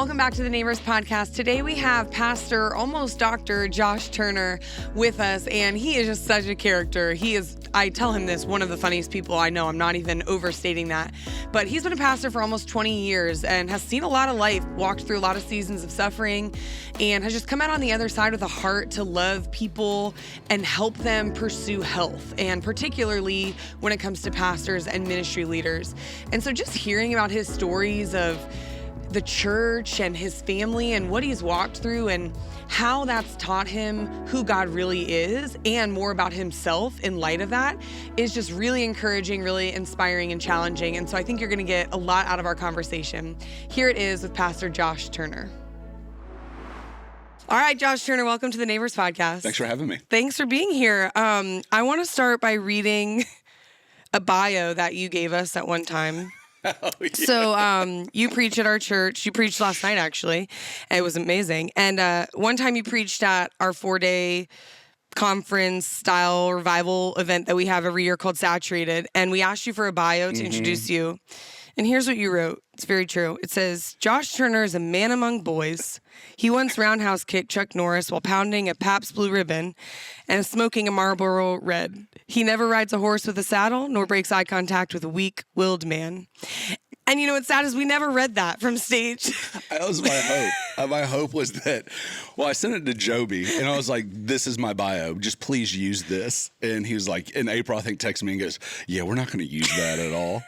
Welcome back to the Neighbors Podcast. Today we have Pastor, almost Dr. Josh Turner with us, and he is just such a character. He is, I tell him this, one of the funniest people I know. I'm not even overstating that. But he's been a pastor for almost 20 years and has seen a lot of life, walked through a lot of seasons of suffering, and has just come out on the other side with a heart to love people and help them pursue health, and particularly when it comes to pastors and ministry leaders. And so just hearing about his stories of the church and his family and what he's walked through and how that's taught him who God really is and more about himself in light of that is just really encouraging, really inspiring and challenging. And so I think you're going to get a lot out of our conversation. Here it is with Pastor Josh Turner. All right, Josh Turner, welcome to the Neighbors Podcast. Thanks for having me. Thanks for being here. I want to start by reading a bio that you gave us at one time. Oh, yeah. So you preach at our church. You preached last night, actually. It was amazing. And one time you preached at our 4-day conference-style revival event that we have every year called Saturated. And we asked you for a bio to introduce you. And here's what you wrote. It's very true. It says, Josh Turner is a man among boys. He once roundhouse kicked Chuck Norris while pounding a Pabst Blue Ribbon and smoking a Marlboro Red. He never rides a horse with a saddle, nor breaks eye contact with a weak-willed man. And you know what's sad is we never read that from stage. That was my hope. My hope was that, well, I sent it to Joby, and I was like, this is my bio. Just please use this. And he was like, in April, I think, texted me and goes, yeah, we're not going to use that at all.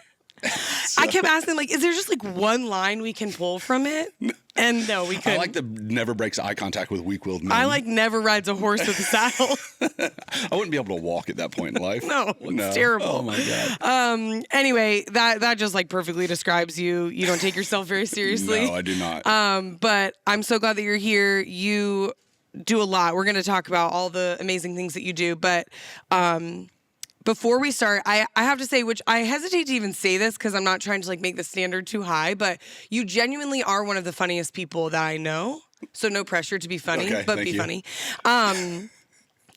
So, I kept asking, like, is there just like one line we can pull from it? And no, we couldn't. I like the never breaks eye contact with weak-willed men. I like never rides a horse with a saddle. I wouldn't be able to walk at that point in life. No, it's terrible. Oh my God. Anyway, that just like perfectly describes you. You don't take yourself very seriously. No, I do not. But I'm so glad that you're here. You do a lot. We're going to talk about all the amazing things that you do, but before we start, I have to say, which I hesitate to even say this because I'm not trying to like make the standard too high, but you genuinely are one of the funniest people that I know. So no pressure to be funny, Okay, but thank be you. funny.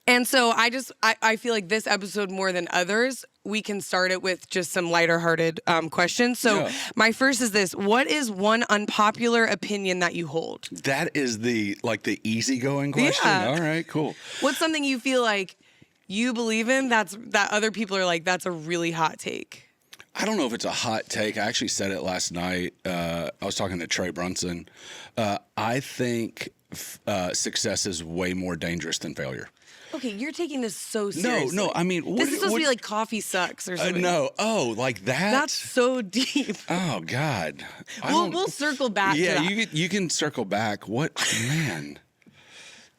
And so I feel like this episode more than others, we can start it with just some lighter hearted questions. So My first is this: what is one unpopular opinion that you hold? That is the easygoing question. Yeah. All right, cool. What's something you feel like you believe in that other people are like, that's a really hot take? I don't know if it's a hot take. I actually said it last night. I was talking to Trey Brunson. I think success is way more dangerous than failure. Okay, you're taking this so seriously. No. I mean, this is supposed to be like coffee sucks or something. No. Oh, like that? That's so deep. Oh God. We'll circle back. Yeah, to that. you can circle back. What, man?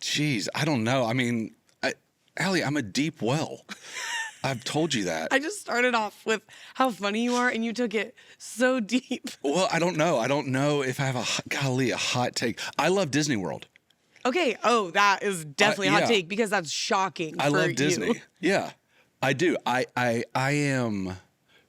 Jeez, I don't know. I mean, Allie, I'm a deep well. I've told you that. I just started off with how funny you are, and you took it so deep. Well, I don't know. I don't know if I have a hot take. I love Disney World. Okay. Oh, that is definitely a hot take because that's shocking. I love Disney. Yeah, I do. I am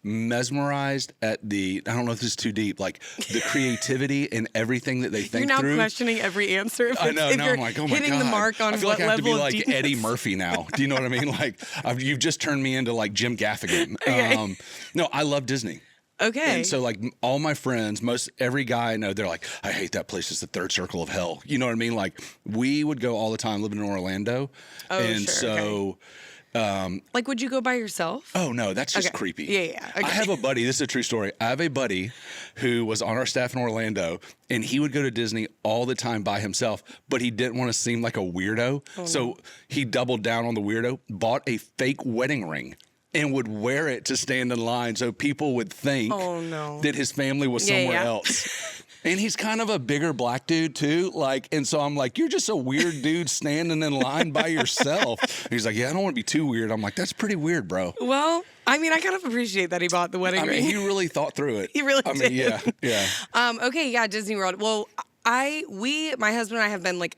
mesmerized at I don't know if this is too deep, like the creativity and everything that they think You're now through. questioning every answer. I know. Now I'm like, oh my God. Hitting the mark on I feel what like I have to be level of like deepness. Eddie Murphy now. Do you know what I mean? Like you've just turned me into like Jim Gaffigan. Okay. No, I love Disney. Okay. And so like all my friends, every guy I know, they're like, I hate that place. It's the third circle of hell. You know what I mean? Like we would go all the time living in Orlando. Oh, and sure, so okay. Like, would you go by yourself? Oh, no, that's just Okay. creepy. Yeah. Okay. I have a buddy. This is a true story. I have a buddy who was on our staff in Orlando, and he would go to Disney all the time by himself, but he didn't want to seem like a weirdo. So he doubled down on the weirdo, bought a fake wedding ring, and would wear it to stand in line so people would think that his family was somewhere else. And he's kind of a bigger black dude too, and so I'm like, you're just a weird dude standing in line by yourself. And he's like, yeah, I don't want to be too weird. I'm like, that's pretty weird, bro. Well, I mean, I kind of appreciate that he bought the wedding ring. I mean, he really thought through it. He really did. Yeah. Okay, yeah, Disney World. Well, my husband and I have been like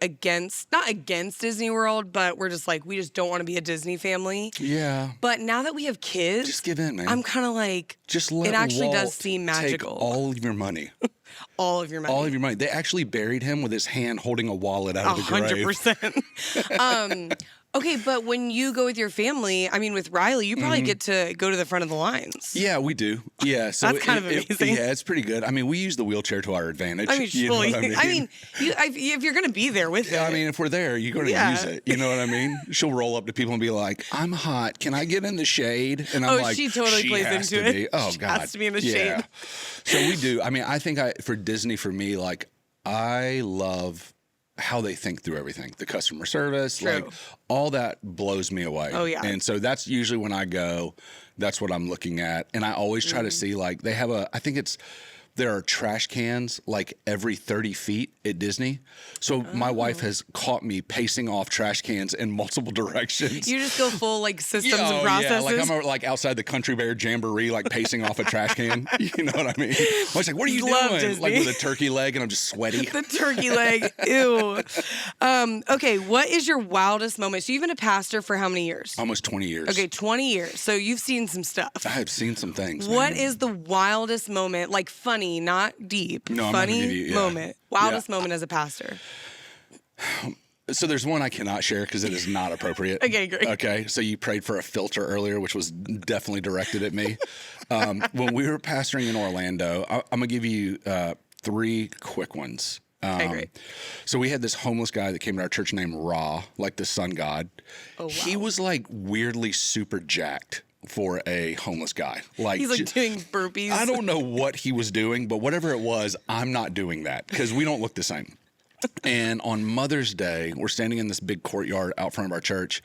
not against Disney World, but we're just like, we just don't want to be a Disney family. Yeah. But now that we have kids, just give in, man. I'm kind of like, just let it actually Walt does seem magical. Take all of your money. All of your money. All of your money. They actually buried him with his hand holding a wallet out of the grave. 100%. Okay, but when you go with your family, I mean, with Riley, you probably get to go to the front of the lines. Yeah, we do. Yeah, so That's kind of amazing. Yeah, it's pretty good. I mean, we use the wheelchair to our advantage. I mean, you know what I mean? If you're going to be there with it. I mean, if we're there, you're going to use it. You know what I mean? She'll roll up to people and be like, "I'm hot. Can I get in the shade?" And I'm like, she totally plays into it. Be. Oh, she God. has to be in the shade. So we do. I mean, I think for Disney, for me, like, I love how they think through everything, the customer service, True. like all that blows me away. Oh, yeah. And so that's usually when I go, that's what I'm looking at. And I always try to see, like, they have there are trash cans like every 30 feet at Disney. So my wife has caught me pacing off trash cans in multiple directions. You just go full like systems and processes. Yeah, like I'm like outside the Country Bear Jamboree, like pacing off a trash can. You know what I mean? I was like, "What are you doing?" Disney. Like with a turkey leg, and I'm just sweaty. The turkey leg. Ew. Okay, what is your wildest moment? So you've been a pastor for how many years? Almost 20 years. Okay, 20 years. So you've seen some stuff. I have seen some things. What man. is the wildest moment? Like funny, not deep. No, I'm not gonna funny give you- yeah. moment. Wildest moment as a pastor. So there's one I cannot share because it is not appropriate. Okay, great. Okay, so you prayed for a filter earlier, which was definitely directed at me. When we were pastoring in Orlando, I'm gonna give you 3 quick ones. Okay, great. So we had this homeless guy that came to our church named Ra, like the sun god. Oh, wow. He was like weirdly super jacked for a homeless guy. Like He's like doing burpees. I don't know what he was doing, but whatever it was, I'm not doing that because we don't look the same. And on Mother's Day, we're standing in this big courtyard out front of our church,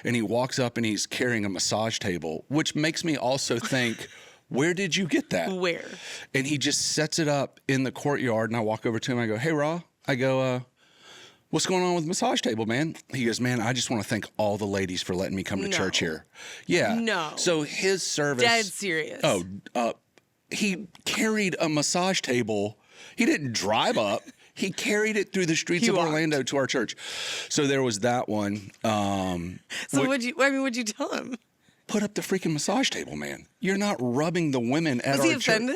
and he walks up and he's carrying a massage table, which makes me also think, where did you get that? Where? And he just sets it up in the courtyard, and I walk over to him. I go, "Hey, Ra." I go, "What's going on with the massage table, man?" He goes, "Man, I just want to thank all the ladies for letting me come to church here." Yeah. No. So his service. Dead serious. Oh, he carried a massage table. He didn't drive up. He carried it through the streets of Orlando to our church. So there was that one. So what'd you tell him? Put up the freaking massage table, man. You're not rubbing the women at our church. Was he offended?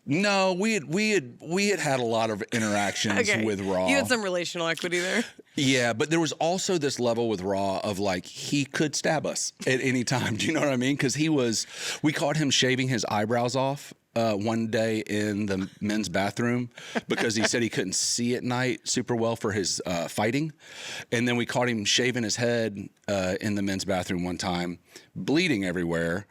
No, we had a lot of interactions with Raw. You had some relational equity there. Yeah, but there was also this level with Raw of like he could stab us at any time. Do you know what I mean? Because we caught him shaving his eyebrows off one day in the men's bathroom because he said he couldn't see at night super well for his fighting. And then we caught him shaving his head in the men's bathroom one time, bleeding everywhere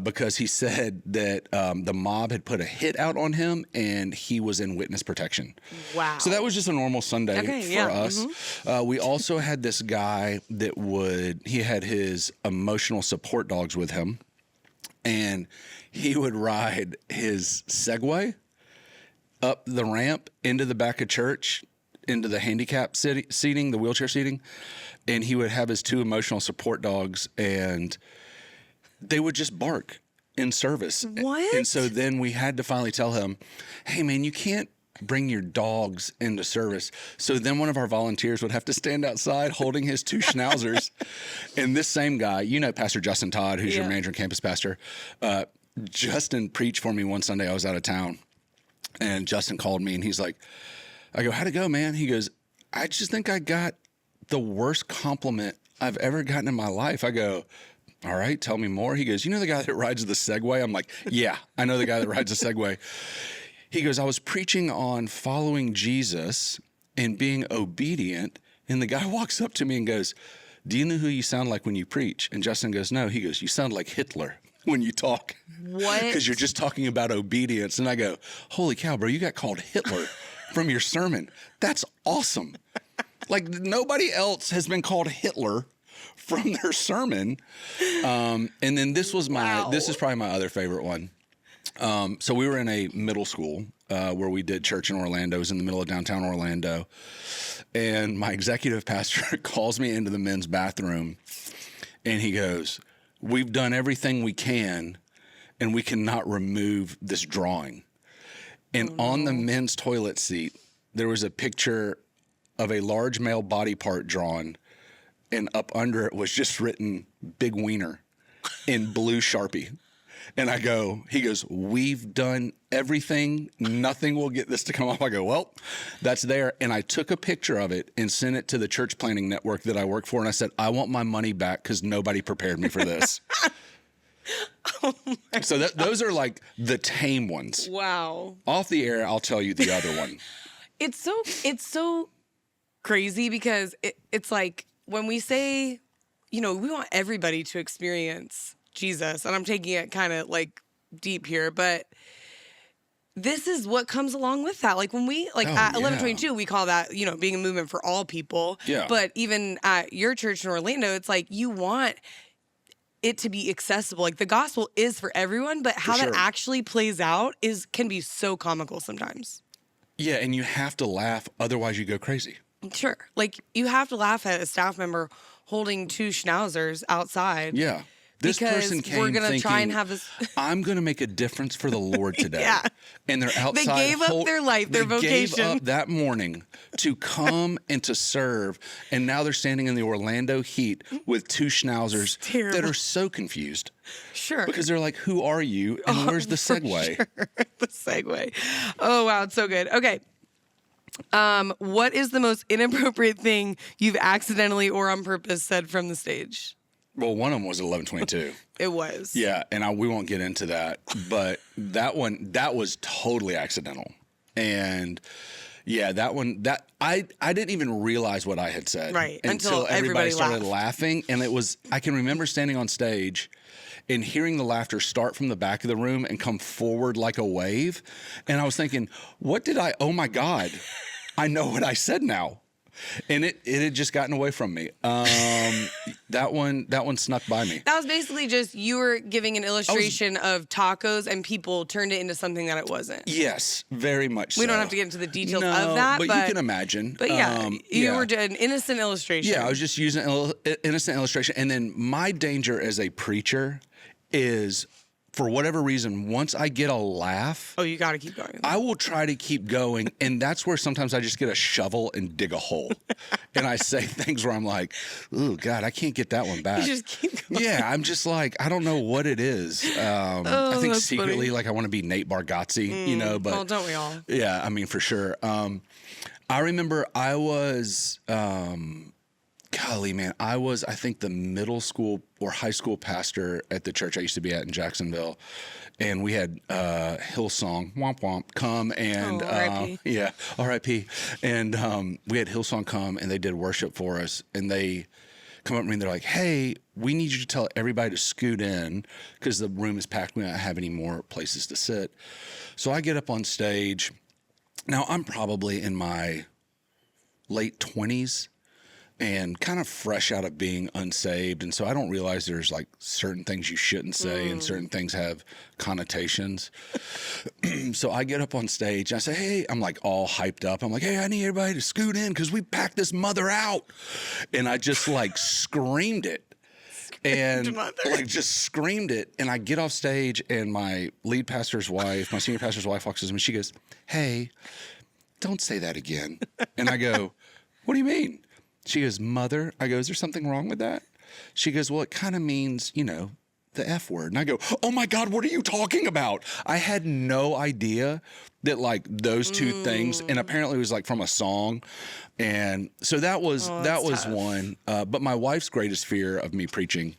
because he said that the mob had put a hit out on him and he was in witness protection. Wow. So that was just a normal Sunday for us. Mm-hmm. We also had this guy that he had his emotional support dogs with him, and he would ride his Segway up the ramp into the back of church, into the handicap seating, the wheelchair seating, and he would have his 2 emotional support dogs, and they would just bark in service. What? And so then we had to finally tell him, "Hey, man, you can't bring your dogs into service." So then one of our volunteers would have to stand outside holding his 2 schnauzers. And this same guy, you know, Pastor Justin Todd, who's your manager and campus pastor, Justin preached for me one Sunday. I was out of town, and Justin called me, and he's like, I go, "How'd it go, man?" He goes, "I just think I got the worst compliment I've ever gotten in my life." I go, "All right, tell me more." He goes, "You know the guy that rides the Segway?" I'm like, "Yeah, I know the guy that rides the Segway." He goes, "I was preaching on following Jesus and being obedient, and the guy walks up to me and goes, 'Do you know who you sound like when you preach?' And Justin goes, 'No.' He goes, 'You sound like Hitler when you talk.'" What? Because you're just talking about obedience. And I go, "Holy cow, bro, you got called Hitler from your sermon. That's awesome." Like nobody else has been called Hitler from their sermon. And then this is probably my other favorite one. So we were in a middle school where we did church in Orlando. It was in the middle of downtown Orlando. And my executive pastor calls me into the men's bathroom, and he goes, "We've done everything we can, and we cannot remove this drawing." And on the men's toilet seat, there was a picture of a large male body part drawn, and up under it was just written "Big Wiener" in blue Sharpie. And he goes, we've done everything. Nothing will get this to come off. I go, well, that's there. And I took a picture of it and sent it to the church planning network that I work for. And I said, I want my money back because nobody prepared me for this. So those are like the tame ones. Wow. Off the air, I'll tell you the other one. It's so crazy because it's like when we say, we want everybody to experience Jesus, and I'm taking it kind of like deep here, but this is what comes along with that. Like when we at 1122, we call that, being a movement for all people. Yeah. But even at your church in Orlando, it's like you want it to be accessible. Like the gospel is for everyone, but how that actually plays out can be so comical sometimes. Yeah, and you have to laugh, otherwise you go crazy. Sure. Like you have to laugh at a staff member holding 2 schnauzers outside. Yeah. This person came we're gonna thinking, try and have this. I'm going to make a difference for the Lord today. Yeah. And they're outside. They gave up their life, their vocation. They gave up that morning to come and to serve. And now they're standing in the Orlando heat with 2 schnauzers that are so confused. Sure. Because they're like, who are you? And where's the segue? Sure. The segue. Oh, wow. It's so good. Okay. What is the most inappropriate thing you've accidentally or on purpose said from the stage? Well, one of them was at 1122. It was. Yeah, and we won't get into that, but that was totally accidental. And yeah, I didn't even realize what I had said. Right. Until everybody started laughing. And I can remember standing on stage and hearing the laughter start from the back of the room and come forward like a wave. And I was thinking, oh my God, I know what I said now. And it had just gotten away from me. That one snuck by me. That was basically just you were giving an illustration of tacos and people turned it into something that it wasn't. Yes, very much so. We don't have to get into the details of that. But you can imagine. But you were doing an innocent illustration. Yeah, I was just using an innocent illustration. And then my danger as a preacher is, for whatever reason, once I get a laugh... Oh, you got to keep going. I will try to keep going, and that's where sometimes I just get a shovel and dig a hole. And I say things where I'm like, oh, God, I can't get that one back. You just keep going. Yeah, I'm just like, I don't know what it is. I think secretly, funny. like, I want to be Nate Bargatze, but... Well, don't we all? Yeah, I mean, for sure. I remember I was... golly, man, I was, I think, the middle school or high school pastor at the church I used to be at in Jacksonville. And we had Hillsong, Womp Womp, come and, R.I.P. R.I.P. And we had Hillsong come and they did worship for us. And they come up to me and they're like, hey, we need you to tell everybody to scoot in because the room is packed. We don't have any more places to sit. So I get up on stage. Now, I'm probably in my late 20s. And kind of fresh out of being unsaved. And so I don't realize there's like certain things you shouldn't say and certain things have connotations. So I get up on stage and I say, hey, I'm like all hyped up. I'm like, hey, I need everybody to scoot in because we packed this mother out. And I just like screamed it. And like just screamed it. And I get off stage and my lead pastor's wife, my senior pastor's wife walks to me and she goes, hey, don't say that again. And I go, what do you mean? She goes, mother. I go, is there something wrong with that? She goes, well, it kind of means, the F word. And I go, oh my God, what are you talking about? I had no idea that like those two things, and apparently it was like from a song. And so that was tough. One. But my wife's greatest fear of me preaching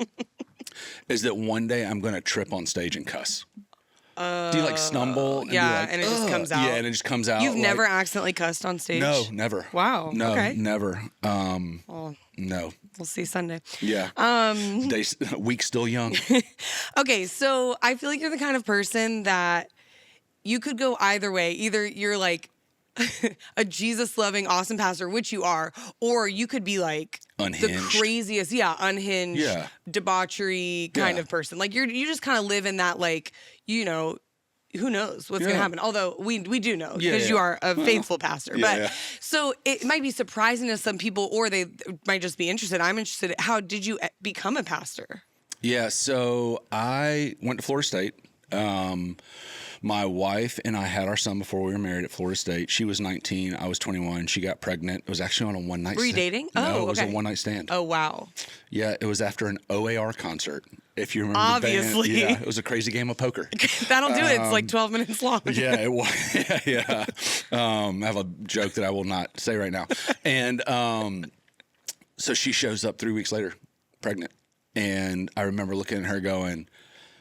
is that one day I'm going to trip on stage and cuss. Do you like stumble? And and it just comes out. Yeah, and it just comes out. You've never accidentally cussed on stage? No, never. Wow. No, okay. never. No. We'll see Sunday. Yeah. Week's still young. Okay, so I feel like you're the kind of person that you could go either way. Either you're like a Jesus-loving, awesome pastor, which you are, or you could be like unhinged. The craziest, unhinged, debauchery kind of person. Like you just kind of live in that like, who knows what's going to happen? Although we do know because you are a faithful pastor. So it might be surprising to some people, or they might just be interested. I'm interested. How did you become a pastor? Yeah, so I went to Florida State. My wife and I had our son before we were married at Florida State. She was 19. I was 21. She got pregnant. It was actually on a one-night stand. Were you dating? No, it was a one-night stand. Oh, wow. Yeah, it was after an OAR concert. If you remember Obviously. the band. Yeah, it was a crazy game of poker. That'll do it. It's like 12 minutes long. Yeah, it was. Yeah. I have a joke that I will not say right now. And so she shows up 3 weeks later, pregnant. And I remember looking at her going,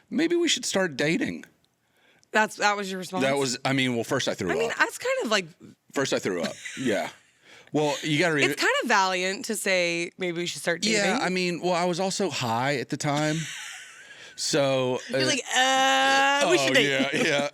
maybe we should start dating. That was your response? That was, well, first I threw up. That's kind of like... First I threw up, yeah. Well, you got to read it. It's kind of valiant to say maybe we should start dating. Yeah, I was also high at the time. So... You're like, we should date. Yeah.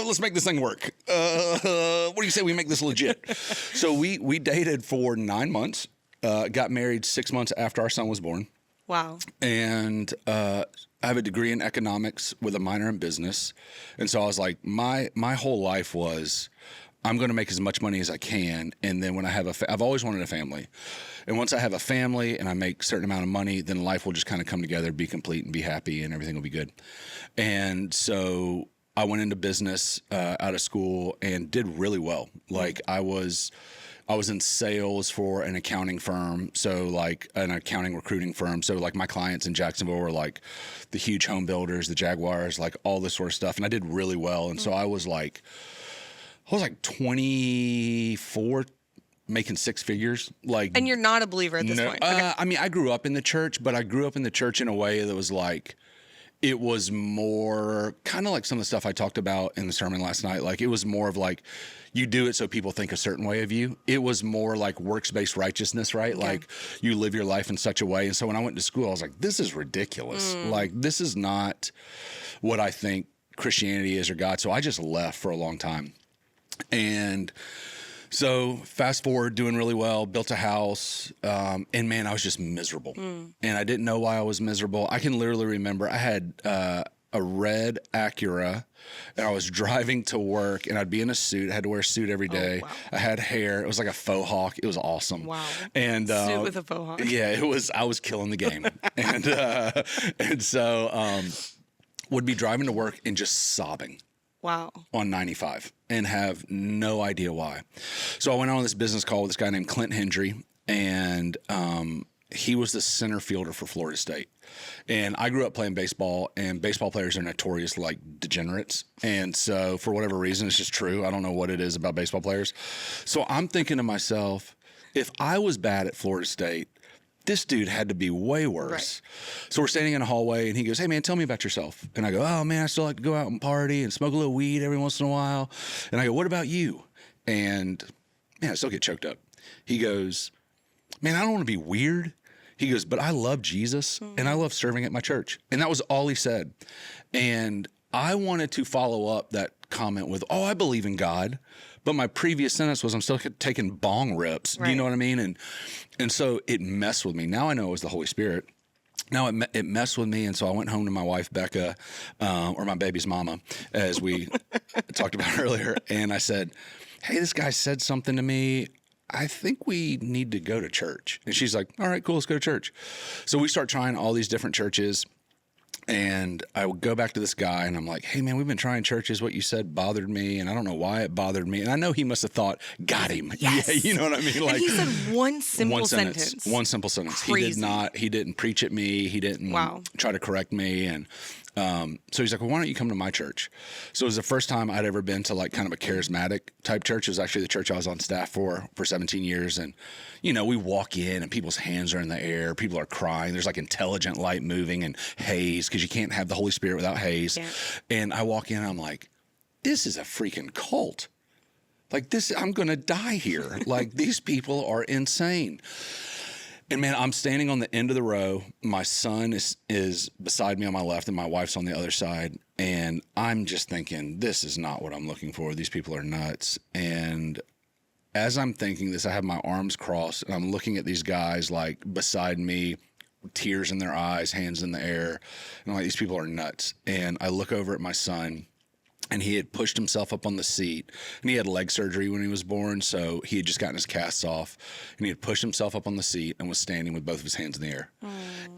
Let's make this thing work. What do you say we make this legit? So we dated for 9 months, got married 6 months after our son was born. Wow. And I have a degree in economics with a minor in business. And so I was like, my whole life was, I'm going to make as much money as I can. And then when I have I've always wanted a family. And once I have a family and I make a certain amount of money, then life will just kind of come together, be complete and be happy and everything will be good. And so I went into business out of school and did really well. Like I was in sales for an accounting firm, so like an accounting recruiting firm. So like my clients in Jacksonville were like the huge home builders, the Jaguars, like all this sort of stuff. And I did really well. And so I was like 24, making six figures. Like, and you're not a believer at this point. Okay. I grew up in the church, but I grew up in the church in a way that was like, it was more kind of like some of the stuff I talked about in the sermon last night. Like it was more of like, you do it so people think a certain way of you. It was more like works-based righteousness, right? Yeah. Like you live your life in such a way. And so when I went to school, I was like, this is ridiculous. Like this is not what I think Christianity is or God. So I just left for a long time. And so fast forward, doing really well, built a house, and man, I was just miserable. And I didn't know why I was miserable. I can literally remember I had a red Acura, and I was driving to work, and I'd be in a suit. I had to wear a suit every day. Oh, wow. I had hair. It was like a faux hawk. It was awesome. Wow. And suit with a faux hawk. Yeah, it was. I was killing the game. and so would be driving to work and just sobbing. Wow. On 95 and have no idea why. So I went on this business call with this guy named Clint Hendry, and he was the center fielder for Florida State. And I grew up playing baseball, and baseball players are notorious like degenerates. And so for whatever reason, it's just true. I don't know what it is about baseball players. So I'm thinking to myself, if I was bad at Florida State, this dude had to be way worse. Right. So we're standing in a hallway, and he goes, hey, man, tell me about yourself. And I go, oh, man, I still like to go out and party and smoke a little weed every once in a while. And I go, what about you? And, man, I still get choked up. He goes, man, I don't want to be weird. He goes, but I love Jesus, and I love serving at my church. And that was all he said. And I wanted to follow up that comment with, oh, I believe in God. But my previous sentence was, I'm still taking bong rips. Right. Do you know what I mean? And so it messed with me. Now I know it was the Holy Spirit. Now it messed with me. And so I went home to my wife, Becca, or my baby's mama, as we talked about earlier. And I said, hey, this guy said something to me. I think we need to go to church. And she's like, all right, cool, let's go to church. So we start trying all these different churches. And I would go back to this guy, and I'm like, hey, man, we've been trying churches. What you said bothered me, and I don't know why it bothered me. And I know he must have thought, got him. Yes. Yeah, you know what I mean? Like, and he said one simple sentence. One simple sentence. Crazy. He didn't preach at me. He didn't try to correct me. And so he's like, well, why don't you come to my church? So it was the first time I'd ever been to like kind of a charismatic type church. It was actually the church I was on staff for 17 years. And, you know, we walk in and people's hands are in the air. People are crying. There's like intelligent light moving and haze, because you can't have the Holy Spirit without haze. Yeah. And I walk in and I'm like, this is a freaking cult. Like this, I'm going to die here. Like these people are insane. And man, I'm standing on the end of the row. My son is beside me on my left, and my wife's on the other side. And I'm just thinking, this is not what I'm looking for. These people are nuts. And as I'm thinking this, I have my arms crossed, and I'm looking at these guys like beside me, tears in their eyes, hands in the air. And I'm like, these people are nuts. And I look over at my son, and he had pushed himself up on the seat, and he had leg surgery when he was born. So he had just gotten his casts off, and he had pushed himself up on the seat and was standing with both of his hands in the air.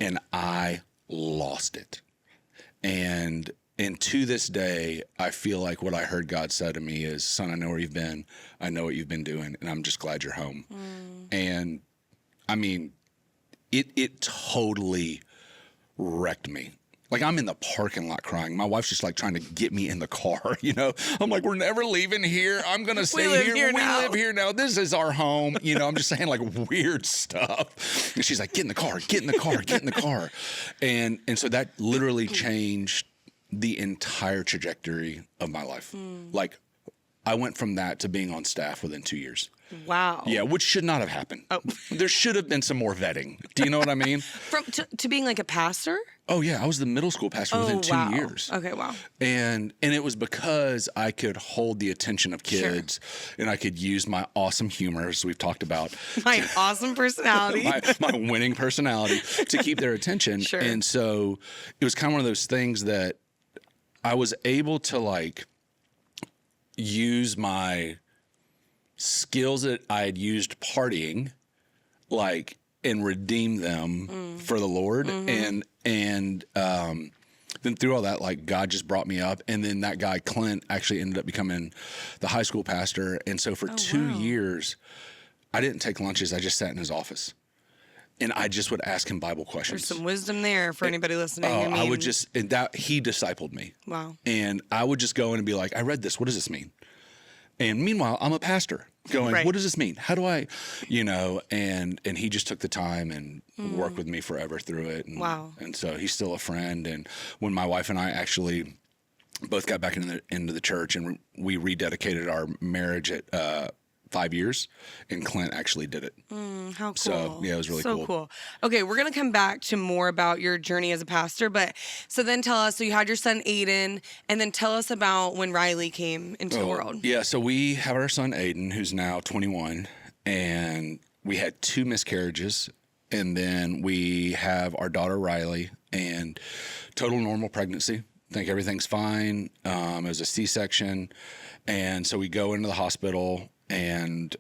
And I lost it. And to this day, I feel like what I heard God say to me is, son, I know where you've been. I know what you've been doing, and I'm just glad you're home. And I mean, it totally wrecked me. Like, I'm in the parking lot crying. My wife's just like trying to get me in the car, you know? I'm like, we're never leaving here. I'm going to stay here. We live here now. This is our home. You know, I'm just saying like weird stuff. And she's like, get in the car, get in the car, get in the car. And so that literally changed the entire trajectory of my life. Like, I went from that to being on staff within 2 years. Wow. Yeah, which should not have happened. Oh. There should have been some more vetting. Do you know what I mean? To being like a pastor? Oh, yeah. I was the middle school pastor within 2 years. Okay, wow. And it was because I could hold the attention of kids, and I could use my awesome humor, as we've talked about. My awesome personality. my winning personality to keep their attention. Sure. And so it was kind of one of those things that I was able to like use my skills that I had used partying, like, and redeem them for the Lord. And then through all that, like, God just brought me up. And then that guy, Clint, actually ended up becoming the high school pastor. And so for 2 years, I didn't take lunches. I just sat in his office. And I just would ask him Bible questions. There's some wisdom there for anybody listening. I mean, I would just, and that he discipled me. Wow. And I would just go in and be like, I read this. What does this mean? And meanwhile, I'm a pastor going, what does this mean? How do I, you know, and he just took the time and worked with me forever through it. And, wow. And so he's still a friend. And when my wife and I actually both got back into the church and we rededicated our marriage at 5 years, and Clint actually did it. How cool. So, yeah, it was really cool. So cool. Okay, we're going to come back to more about your journey as a pastor, but so then tell us, so you had your son Aiden, and then tell us about when Riley came into the world. Yeah, so we have our son Aiden, who's now 21, and we had 2 miscarriages, and then we have our daughter Riley, and total normal pregnancy. Think everything's fine. It was a C-section, and so we go into the hospital. And,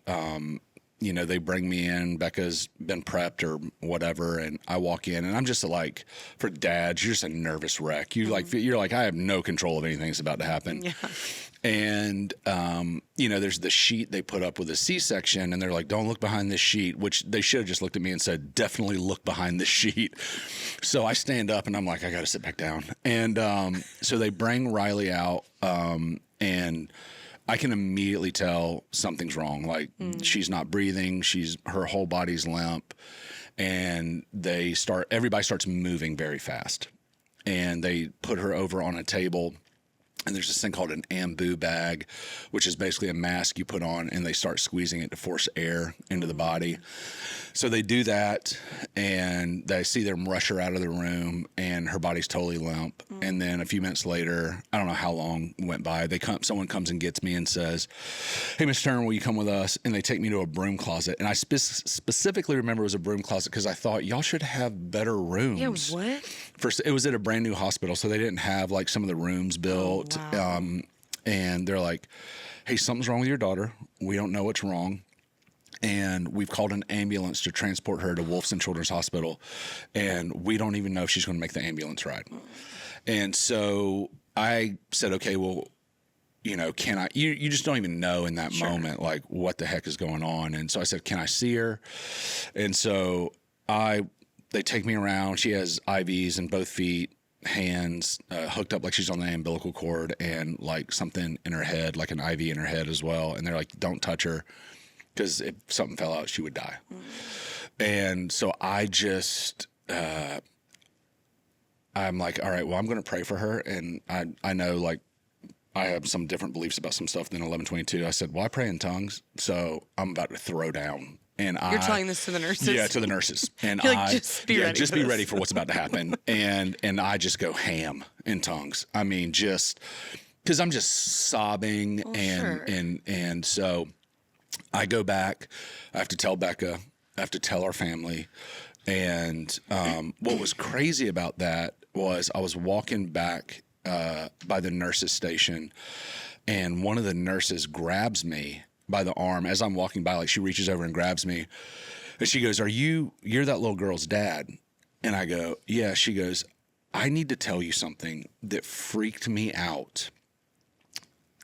you know, they bring me in, Becca's been prepped or whatever. And I walk in and I'm just like, for dads, you're just a nervous wreck. You're like, I have no control of anything that's about to happen. Yeah. And, you know, there's the sheet they put up with a C-section and they're like, don't look behind this sheet, which they should have just looked at me and said, definitely look behind this sheet. So I stand up and I'm like, I got to sit back down. And, so they bring Riley out, and I can immediately tell something's wrong. Like she's not breathing. Her whole body's limp, and everybody starts moving very fast, and they put her over on a table. And there's this thing called an ambu bag, which is basically a mask you put on, and they start squeezing it to force air into the body. So they do that, and they see them rush her out of the room, and her body's totally limp. And then a few minutes later, I don't know how long went by, someone comes and gets me and says, hey, Mr. Turner, will you come with us? And they take me to a broom closet. And I specifically remember it was a broom closet because I thought, y'all should have better rooms. Yeah, what? First, it was at a brand new hospital, so they didn't have like some of the rooms built. Wow. And they're like, hey, something's wrong with your daughter. We don't know what's wrong. And we've called an ambulance to transport her to Wolfson Children's Hospital. And we don't even know if she's going to make the ambulance ride. And so I said, okay, well, you know, you just don't even know in that moment, like what the heck is going on. And so I said, can I see her? And so they take me around. She has IVs in both feet, hands, hooked up like she's on the umbilical cord, and like something in her head, like an IV in her head as well. And they're like, don't touch her, because if something fell out, she would die. And so I just, I'm like, all right, well, I'm going to pray for her. And I know, like, I have some different beliefs about some stuff than 11:22. I said, well, I pray in tongues, so I'm about to throw down. And you're telling this to the nurses? Yeah, to the nurses. And like, just be ready for what's about to happen. and I just go ham in tongues. I mean, just because I'm just sobbing. And so I go back. I have to tell Becca. I have to tell our family. And what was crazy about that was I was walking back by the nurses' station, and one of the nurses grabs me by the arm as I'm walking by. Like, she reaches over and grabs me, and she goes, you're that little girl's dad? And I go, yeah. She goes, I need to tell you something that freaked me out,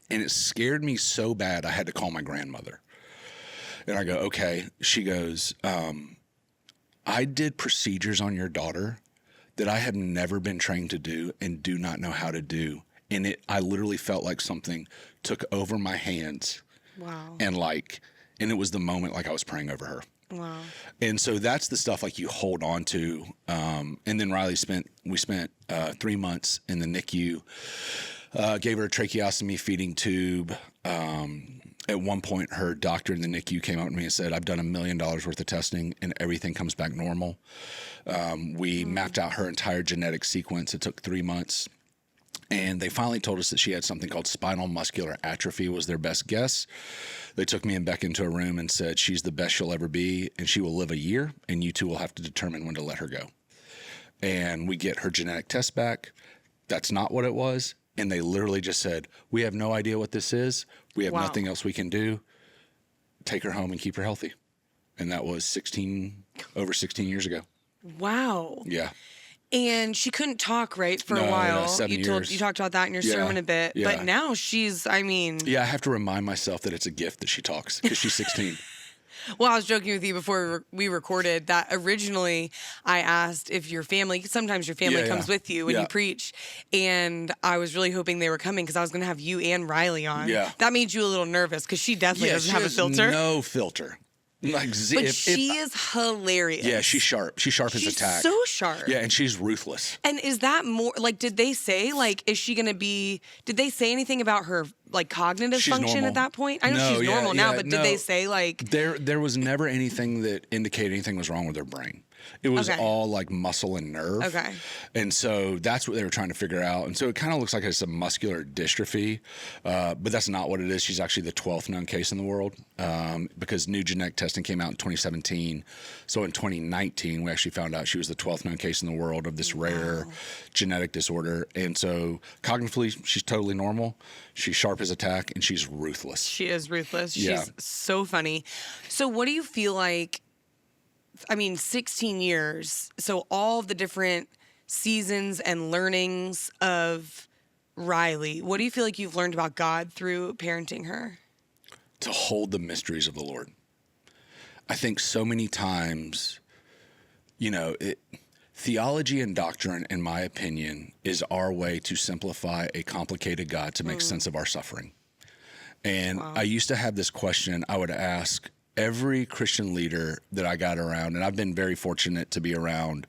and it scared me so bad I had to call my grandmother. And I go, okay. She goes, I did procedures on your daughter that I have never been trained to do and do not know how to do. And I literally felt like something took over my hands. Wow. And it was the moment like I was praying over her. Wow. And so that's the stuff like you hold on to. And then we spent 3 months in the NICU, gave her a tracheostomy feeding tube. At one point, her doctor in the NICU came up to me and said, I've done $1 million worth of testing and everything comes back normal. We mapped out her entire genetic sequence. It took 3 months. And they finally told us that she had something called spinal muscular atrophy was their best guess. They took me and Beck into a room and said, she's the best she'll ever be, and she will live a year, and you two will have to determine when to let her go. And we get her genetic test back. That's not what it was. And they literally just said, we have no idea what this is. We have nothing else we can do. Take her home and keep her healthy. And that was over 16 years ago. Wow. Yeah. And she couldn't talk, right, for a while. No, 7 years. You talked about that in your sermon a bit. Yeah. But now she's, I mean... Yeah, I have to remind myself that it's a gift that she talks because she's 16. Well, I was joking with you before we recorded that originally I asked if your family, sometimes your family comes with you when you preach, and I was really hoping they were coming because I was going to have you and Riley on. Yeah. That made you a little nervous because she definitely doesn't have a filter. No filter. But she is hilarious. Yeah, she's sharp. She's sharp as a tack. So sharp. Yeah, and she's ruthless. And is that more, like, did they say, like, is she going to be, did they say anything about her, like, cognitive function normal. at that point? I know she's normal now, but did they say, like... There was never anything that indicated anything was wrong with her brain. It was all like muscle and nerve. Okay. And so that's what they were trying to figure out. And so it kind of looks like it's a muscular dystrophy, but that's not what it is. She's actually the 12th known case in the world because new genetic testing came out in 2017. So in 2019, we actually found out she was the 12th known case in the world of this rare genetic disorder. And so cognitively, she's totally normal. She's sharp as a tack, and she's ruthless. She is ruthless. Yeah. She's so funny. So what do you feel like, I mean, 16 years, so all the different seasons and learnings of Riley, what do you feel like you've learned about God through parenting her? To hold the mysteries of the Lord. I think so many times, theology and doctrine, in my opinion, is our way to simplify a complicated God to make sense of our suffering. And I used to have this question I would ask every Christian leader that I got around, and I've been very fortunate to be around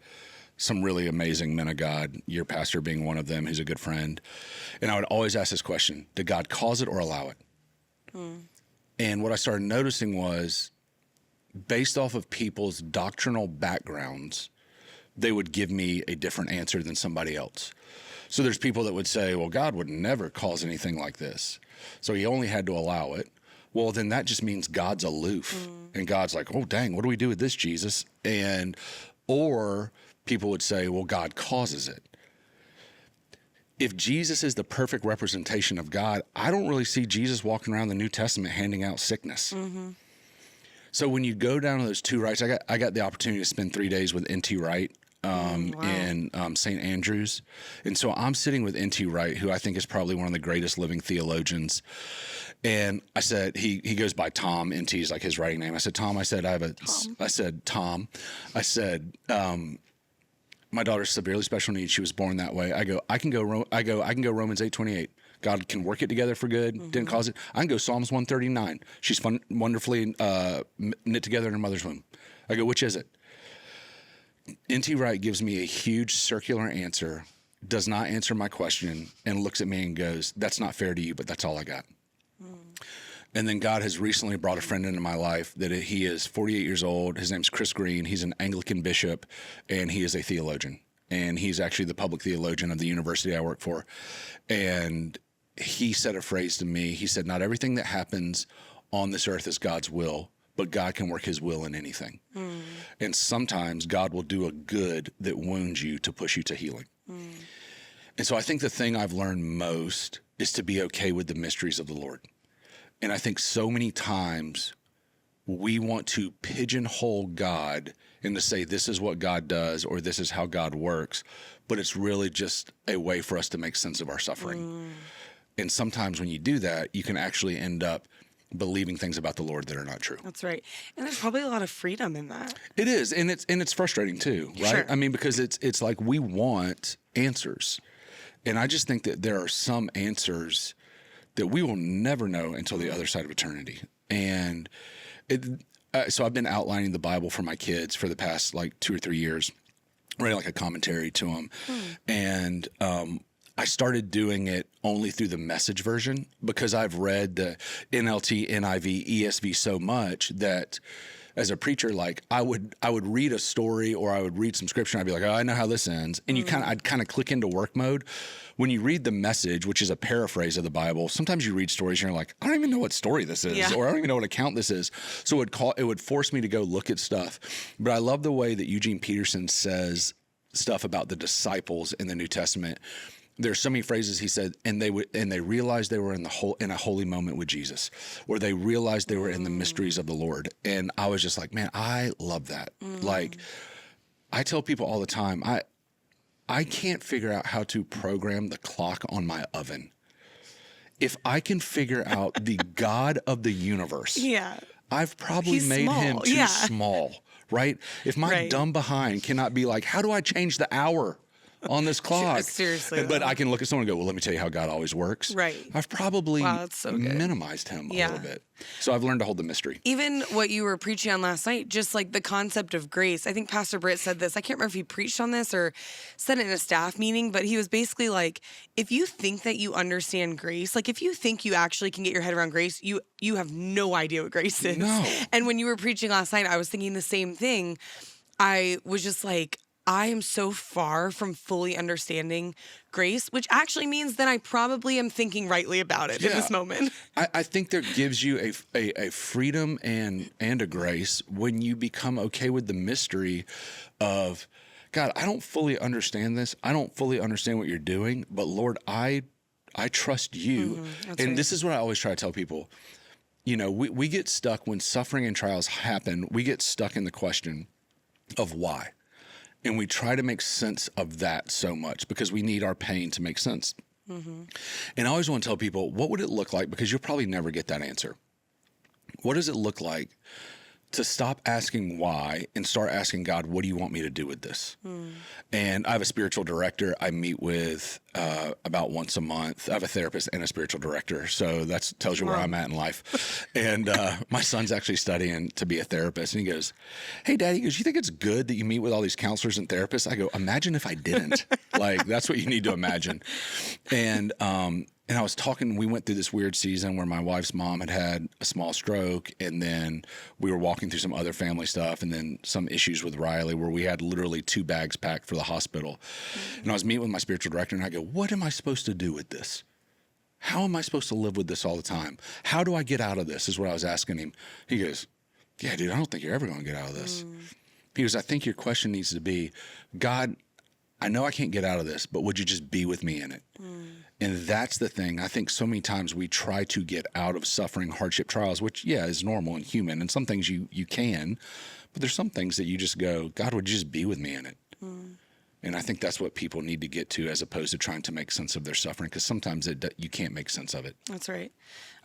some really amazing men of God, your pastor being one of them, who's a good friend. And I would always ask this question, did God cause it or allow it? And what I started noticing was, based off of people's doctrinal backgrounds, they would give me a different answer than somebody else. So there's people that would say, well, God would never cause anything like this, so he only had to allow it. Well, then that just means God's aloof. And God's like, oh, dang, what do we do with this, Jesus? Or people would say, well, God causes it. If Jesus is the perfect representation of God, I don't really see Jesus walking around the New Testament handing out sickness. So when you go down to those two rights, I got the opportunity to spend 3 days with N.T. Wright in St. Andrews. And so I'm sitting with N.T. Wright, who I think is probably one of the greatest living theologians. And I said, he goes by Tom. N.T. is like his writing name. I said, Tom, I said, Tom, my daughter's severely special needs. She was born that way. I can go Romans 8:28. God can work it together for good. Didn't cause it. I can go Psalms 139. She's wonderfully knit together in her mother's womb. I go, which is it? N.T. Wright gives me a huge circular answer, does not answer my question, and looks at me and goes, that's not fair to you, but that's all I got. And then God has recently brought a friend into my life that he is 48 years old. His name's Chris Green. He's an Anglican bishop, and he is a theologian. And he's actually the public theologian of the university I work for. And he said a phrase to me. He said, not everything that happens on this earth is God's will, but God can work his will in anything. And sometimes God will do a good that wounds you to push you to healing. And so I think the thing I've learned most is to be okay with the mysteries of the Lord. And I think so many times we want to pigeonhole God and to say this is what God does or this is how God works, but it's really just a way for us to make sense of our suffering. And sometimes when you do that, you can actually end up believing things about the Lord that are not true. That's right. And there's probably a lot of freedom in that. It is, and it's frustrating too, right? Sure. I mean, because it's like we want answers, and I just think that there are some answers that we will never know until the other side of eternity. And so I've been outlining the Bible for my kids for the past like 2 or 3 years, writing like a commentary to them, and I started doing it only through the Message version because I've read the NLT, NIV, ESV so much that as a preacher, like I would read a story or I would read some scripture and I'd be like, oh, I know how this ends. And I'd kind of click into work mode. When you read the Message, which is a paraphrase of the Bible, sometimes you read stories and you're like, I don't even know what story this is, or I don't even know what account this is. So it would force me to go look at stuff. But I love the way that Eugene Peterson says stuff about the disciples in the New Testament. There's so many phrases he said, and they realized they were in a holy moment with Jesus, or they realized they were in the mysteries of the Lord. And I was just like, man, I love that. Like, I tell people all the time, I can't figure out how to program the clock on my oven. If I can figure out the God of the universe, I've probably made him too small, right? If my dumb behind cannot be like, how do I change the hour on this clock? Seriously. But I can look at someone and go, well, let me tell you how God always works. Right. I've probably minimized him a little bit. So I've learned to hold the mystery. Even what you were preaching on last night, just like the concept of grace. I think Pastor Britt said this. I can't remember if he preached on this or said it in a staff meeting, but he was basically like, if you think that you understand grace, like if you think you actually can get your head around grace, you have no idea what grace is. No. And when you were preaching last night, I was thinking the same thing. I was just like, I am so far from fully understanding grace, which actually means that I probably am thinking rightly about it in this moment. I think there gives you a freedom and a grace when you become okay with the mystery of, God, I don't fully understand this. I don't fully understand what you're doing, but Lord, I trust you. And this is what I always try to tell people. You know, we get stuck when suffering and trials happen. We get stuck in the question of why. And we try to make sense of that so much because we need our pain to make sense. And I always want to tell people, what would it look like? Because you'll probably never get that answer. What does it look like to stop asking why and start asking God, what do you want me to do with this? And I have a spiritual director I meet with about once a month. I have a therapist and a spiritual director. So that tells you where I'm at in life. And my son's actually studying to be a therapist. And he goes, hey, Daddy, he goes, you think it's good that you meet with all these counselors and therapists? I go, imagine if I didn't. Like, that's what you need to imagine. And I was talking, we went through this weird season where my wife's mom had a small stroke, and then we were walking through some other family stuff, and then some issues with Riley where we had literally 2 bags packed for the hospital. And I was meeting with my spiritual director, and I go, what am I supposed to do with this? How am I supposed to live with this all the time? How do I get out of this is what I was asking him. He goes, yeah, dude, I don't think you're ever going to get out of this. He goes, I think your question needs to be, God, I know I can't get out of this, but would you just be with me in it? And that's the thing. I think so many times we try to get out of suffering, hardship, trials, which, is normal and human. And some things you can, but there's some things that you just go, God, would you just be with me in it? And I think that's what people need to get to as opposed to trying to make sense of their suffering, because sometimes you can't make sense of it. That's right.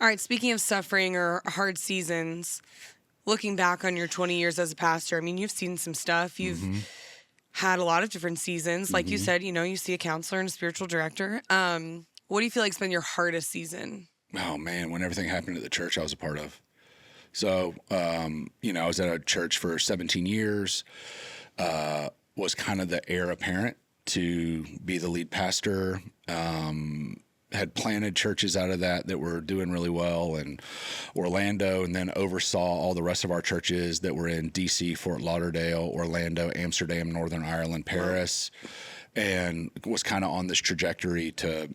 All right, speaking of suffering or hard seasons, looking back on your 20 years as a pastor, I mean, you've seen some stuff. You've had a lot of different seasons. Like you said, you see a counselor and a spiritual director. What do you feel like has been your hardest season? Oh, man, when everything happened at the church I was a part of. So, I was at a church for 17 years, was kind of the heir apparent to be the lead pastor, had planted churches out of that were doing really well in Orlando, and then oversaw all the rest of our churches that were in D.C., Fort Lauderdale, Orlando, Amsterdam, Northern Ireland, Paris, and was kind of on this trajectory to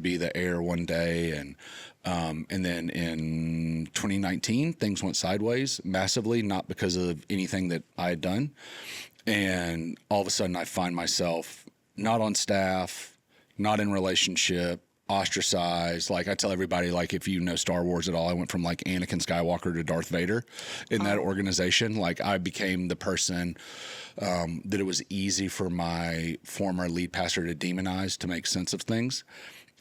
be the heir one day. And then in 2019, things went sideways massively, not because of anything that I had done. And all of a sudden I find myself not on staff, not in relationship, ostracized. Like I tell everybody, like if you know Star Wars at all, I went from like Anakin Skywalker to Darth Vader in that organization. Like I became the person that it was easy for my former lead pastor to demonize to make sense of things.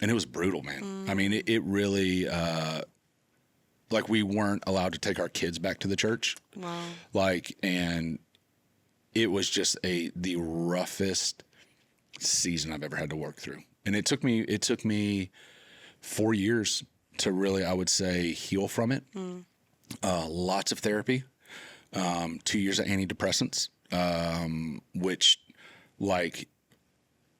And it was brutal, man. I mean, it really, Like we weren't allowed to take our kids back to the church. Wow. Like, and it was just the roughest season I've ever had to work through. And it took me 4 years to really, I would say, heal from it. Lots of therapy, 2 years of antidepressants, which like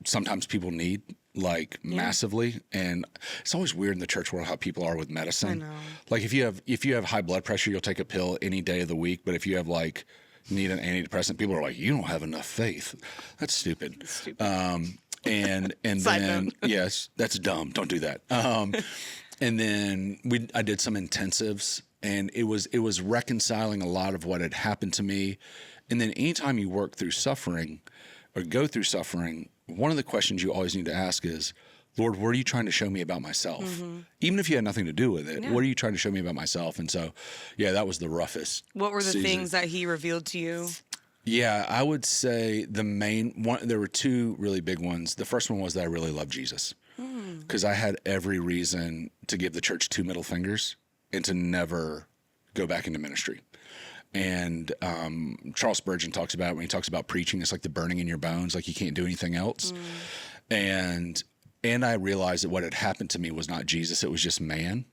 sometimes people need like massively. And it's always weird in the church world how people are with medicine. I know. Like if you have high blood pressure, you'll take a pill any day of the week. But if you have like need an antidepressant, people are like, you don't have enough faith. That's stupid. And then yes, that's dumb. Don't do that. And then I did some intensives, and it was reconciling a lot of what had happened to me. And then anytime you work through suffering or go through suffering, one of the questions you always need to ask is, Lord, what are you trying to show me about myself? Even if you had nothing to do with it, what are you trying to show me about myself? And so, yeah, that was the roughest. What were the season. things that he revealed to you? Yeah, I would say the main one, there were two really big ones. The first one was that I really loved Jesus, because I had every reason to give the church 2 middle fingers and to never go back into ministry. And Charles Spurgeon talks about it when he talks about preaching. It's like the burning in your bones, like you can't do anything else. And I realized that what had happened to me was not Jesus, it was just man.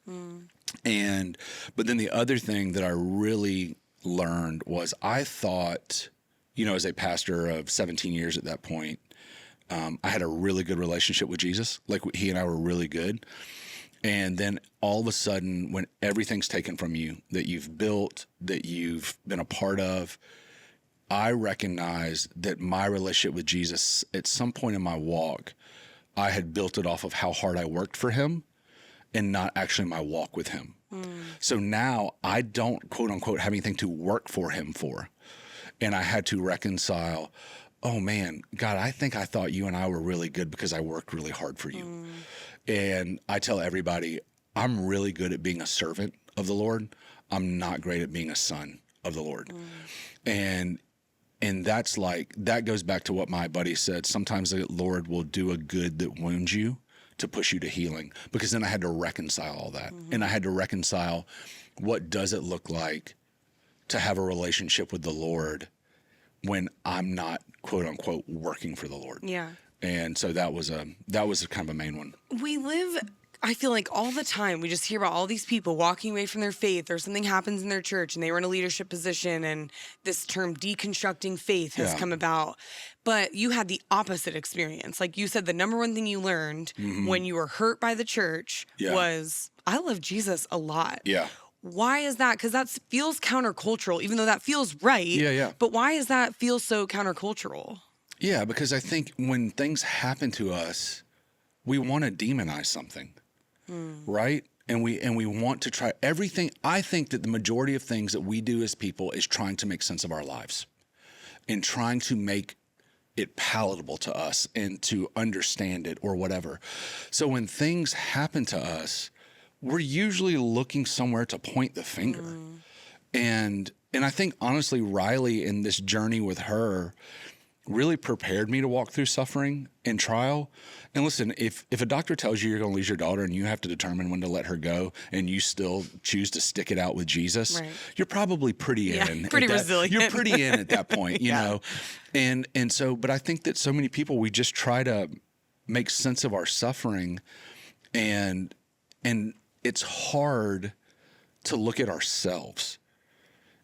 But then the other thing that I really learned was I thought, as a pastor of 17 years at that point, I had a really good relationship with Jesus. Like he and I were really good. And then all of a sudden, when everything's taken from you that you've built, that you've been a part of, I recognized that my relationship with Jesus at some point in my walk, I had built it off of how hard I worked for him and not actually my walk with him. So now I don't, quote unquote, have anything to work for him for. And I had to reconcile, oh man, God, I think I thought you and I were really good because I worked really hard for you. And I tell everybody, I'm really good at being a servant of the Lord. I'm not great at being a son of the Lord. And that's like, that goes back to what my buddy said. Sometimes the Lord will do a good that wounds you to push you to healing, because then I had to reconcile all that. And I had to reconcile, what does it look like to have a relationship with the Lord when I'm not, quote unquote, working for the Lord. Yeah. And so that was kind of a main one. We live, I feel like all the time, we just hear about all these people walking away from their faith, or something happens in their church and they were in a leadership position, and this term deconstructing faith has come about. But you had the opposite experience. Like you said, the number one thing you learned when you were hurt by the church was, I love Jesus a lot. Yeah. Why is that? Because that feels countercultural, even though that feels right. Yeah. But why is that feel so countercultural? Yeah, because I think when things happen to us, we want to demonize something, right? And we want to try everything. I think that the majority of things that we do as people is trying to make sense of our lives and trying to make it palatable to us and to understand it or whatever. So when things happen to us, we're usually looking somewhere to point the finger. And I think honestly, Riley, in this journey with her, really prepared me to walk through suffering and trial. And listen, if a doctor tells you you're going to lose your daughter and you have to determine when to let her go, and you still choose to stick it out with Jesus, you're probably pretty in. Pretty resilient. You're pretty in at that point, you know? And so, but I think that so many people, we just try to make sense of our suffering, and it's hard to look at ourselves.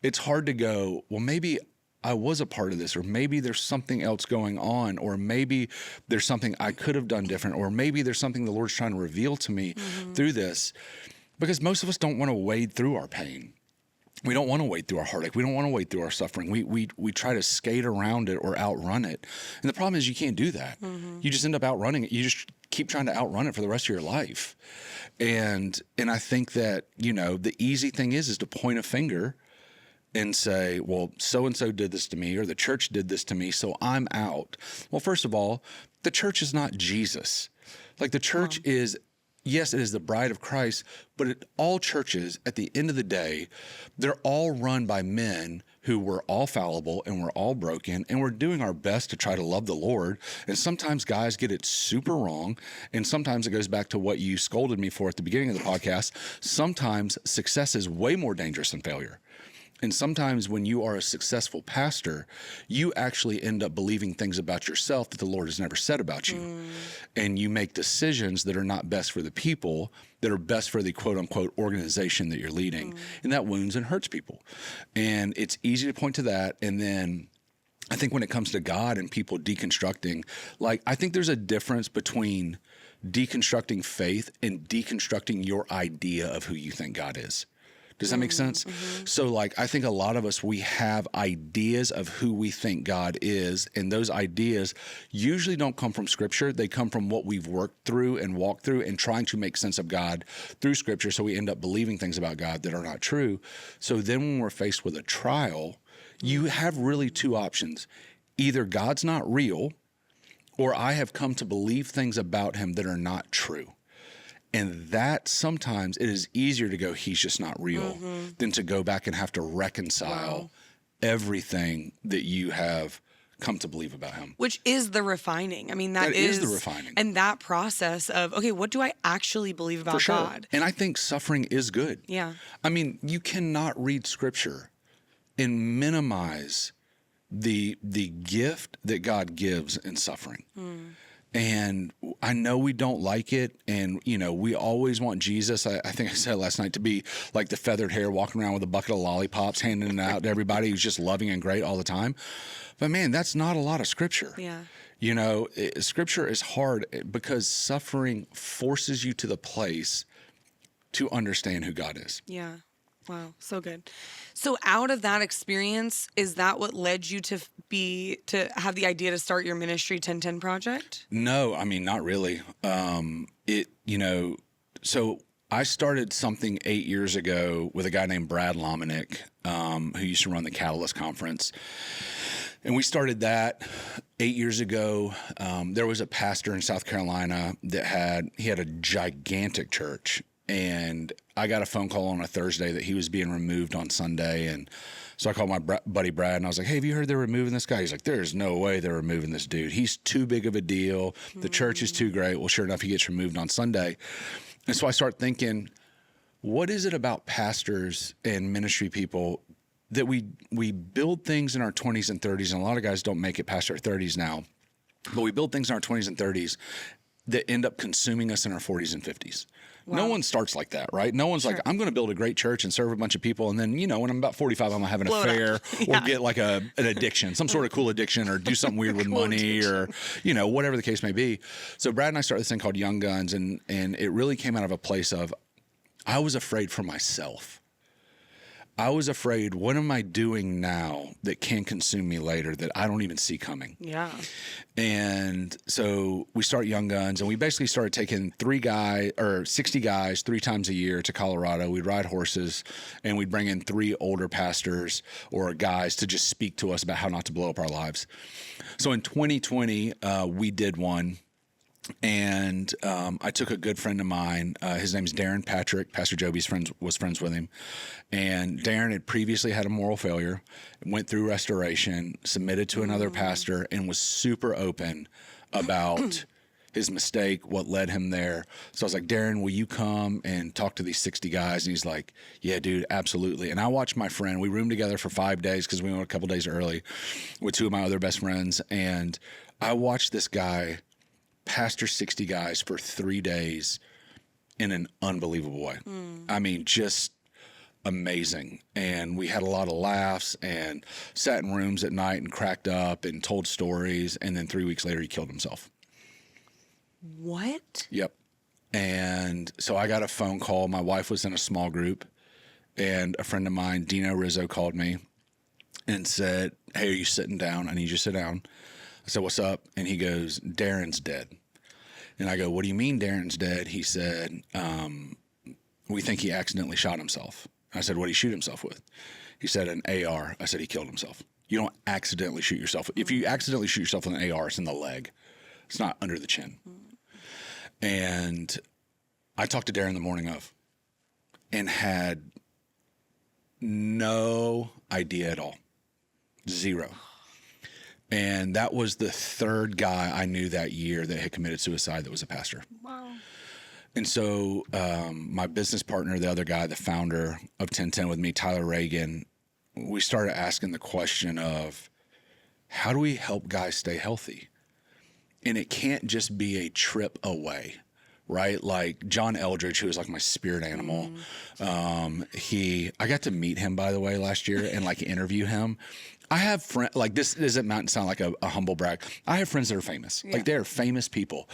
It's hard to go, well, maybe I was a part of this, or maybe there's something else going on, or maybe there's something I could have done different, or maybe there's something the Lord's trying to reveal to me through this. Because most of us don't want to wade through our pain. We don't want to wade through our heartache. We don't want to wade through our suffering. We try to skate around it or outrun it. And the problem is you can't do that. You just end up outrunning it. You just keep trying to outrun it for the rest of your life. And I think that, the easy thing is to point a finger and say, well, so-and-so did this to me, or the church did this to me, so I'm out. Well, first of all, the church is not Jesus. Like the church is, yes, it is the bride of Christ, but all churches, at the end of the day, they're all run by men who were all fallible and we're all broken, and we're doing our best to try to love the Lord. And sometimes guys get it super wrong. And sometimes it goes back to what you scolded me for at the beginning of the podcast. Sometimes success is way more dangerous than failure. And sometimes when you are a successful pastor, you actually end up believing things about yourself that the Lord has never said about you. And you make decisions that are not best for the people, that are best for the quote unquote organization that you're leading. And that wounds and hurts people. And it's easy to point to that. And then I think when it comes to God and people deconstructing, like, I think there's a difference between deconstructing faith and deconstructing your idea of who you think God is. Does that make sense? So, like, I think a lot of us, we have ideas of who we think God is, and those ideas usually don't come from Scripture. They come from what we've worked through and walked through and trying to make sense of God through Scripture, so we end up believing things about God that are not true. So then when we're faced with a trial, you have really two options. Either God's not real, or I have come to believe things about him that are not true. And that sometimes it is easier to go, he's just not real, than to go back and have to reconcile everything that you have come to believe about him. Which is the refining. I mean, that is the refining. And that process of, okay, what do I actually believe about God? And I think suffering is good. Yeah. I mean, you cannot read Scripture and minimize the gift that God gives in suffering. And I know we don't like it. And, you know, we always want Jesus, I think I said last night, to be like the feathered hair walking around with a bucket of lollipops, handing it out to everybody who's just loving and great all the time. But man, that's not a lot of Scripture. Yeah. You know, Scripture is hard because suffering forces you to the place to understand who God is. Yeah. Wow. So good. So out of that experience, is that what led you to have the idea to start your ministry 1010 Project? No, I mean, not really. So I started something 8 years ago with a guy named Brad Lomenick, who used to run the Catalyst Conference. And we started that 8 years ago. There was a pastor in South Carolina that had a gigantic church. And I got a phone call on a Thursday that he was being removed on Sunday. And so I called my buddy Brad and I was like, hey, have you heard they're removing this guy? He's like, there's no way they're removing this dude. He's too big of a deal. The church is too great. Well, sure enough, he gets removed on Sunday. And so I start thinking, what is it about pastors and ministry people that we build things in our 20s and 30s, and a lot of guys don't make it past their 30s now, but we build things in our 20s and 30s that end up consuming us in our 40s and 50s. Wow. No one starts like that, right? No one's like, I'm going to build a great church and serve a bunch of people. And then, you know, when I'm about 45, I'm going to have an affair or get like an addiction, some sort of cool addiction, or do something weird with money or, you know, whatever the case may be. So Brad and I started this thing called Young Guns. And it really came out of a place of, I was afraid for myself. I was afraid, what am I doing now that can consume me later that I don't even see coming? Yeah. And so we start Young Guns, and we basically started taking 60 guys 3 times a year to Colorado. We'd ride horses, and we'd bring in 3 older pastors or guys to just speak to us about how not to blow up our lives. So in 2020, we did one. And I took a good friend of mine. His name's Darren Patrick. Pastor Joby's was friends with him. And Darren had previously had a moral failure, went through restoration, submitted to another pastor, and was super open about his mistake, what led him there. So I was like, Darren, will you come and talk to these 60 guys? And he's like, yeah, dude, absolutely. And I watched my friend. We roomed together for 5 days because we went a couple days early with 2 of my other best friends. And I watched this guy pastor 60 guys for 3 days in an unbelievable way. I mean, just amazing. And we had a lot of laughs and sat in rooms at night and cracked up and told stories. And then 3 weeks later, he killed himself. What? Yep. And so I got a phone call. My wife was in a small group, and a friend of mine, Dino Rizzo, called me and said, hey, are you sitting down? I need you to sit down. I said, what's up? And he goes, Darren's dead. And I go, what do you mean Darren's dead? He said, we think he accidentally shot himself. I said, what did he shoot himself with? He said, an AR. I said, he killed himself. You don't accidentally shoot yourself. If you accidentally shoot yourself with an AR, it's in the leg. It's not under the chin. And I talked to Darren the morning of and had no idea at all. Zero. And that was the third guy I knew that year that had committed suicide that was a pastor. Wow. And so my business partner, the other guy, the founder of 1010 with me, Tyler Reagan, we started asking the question of how do we help guys stay healthy? And it can't just be a trip away, right? Like John Eldridge, who was like my spirit animal. I got to meet him, by the way, last year and like interview him. I have friends, like this doesn't sound like a humble brag. I have friends that are famous. Yeah. Like they're famous people.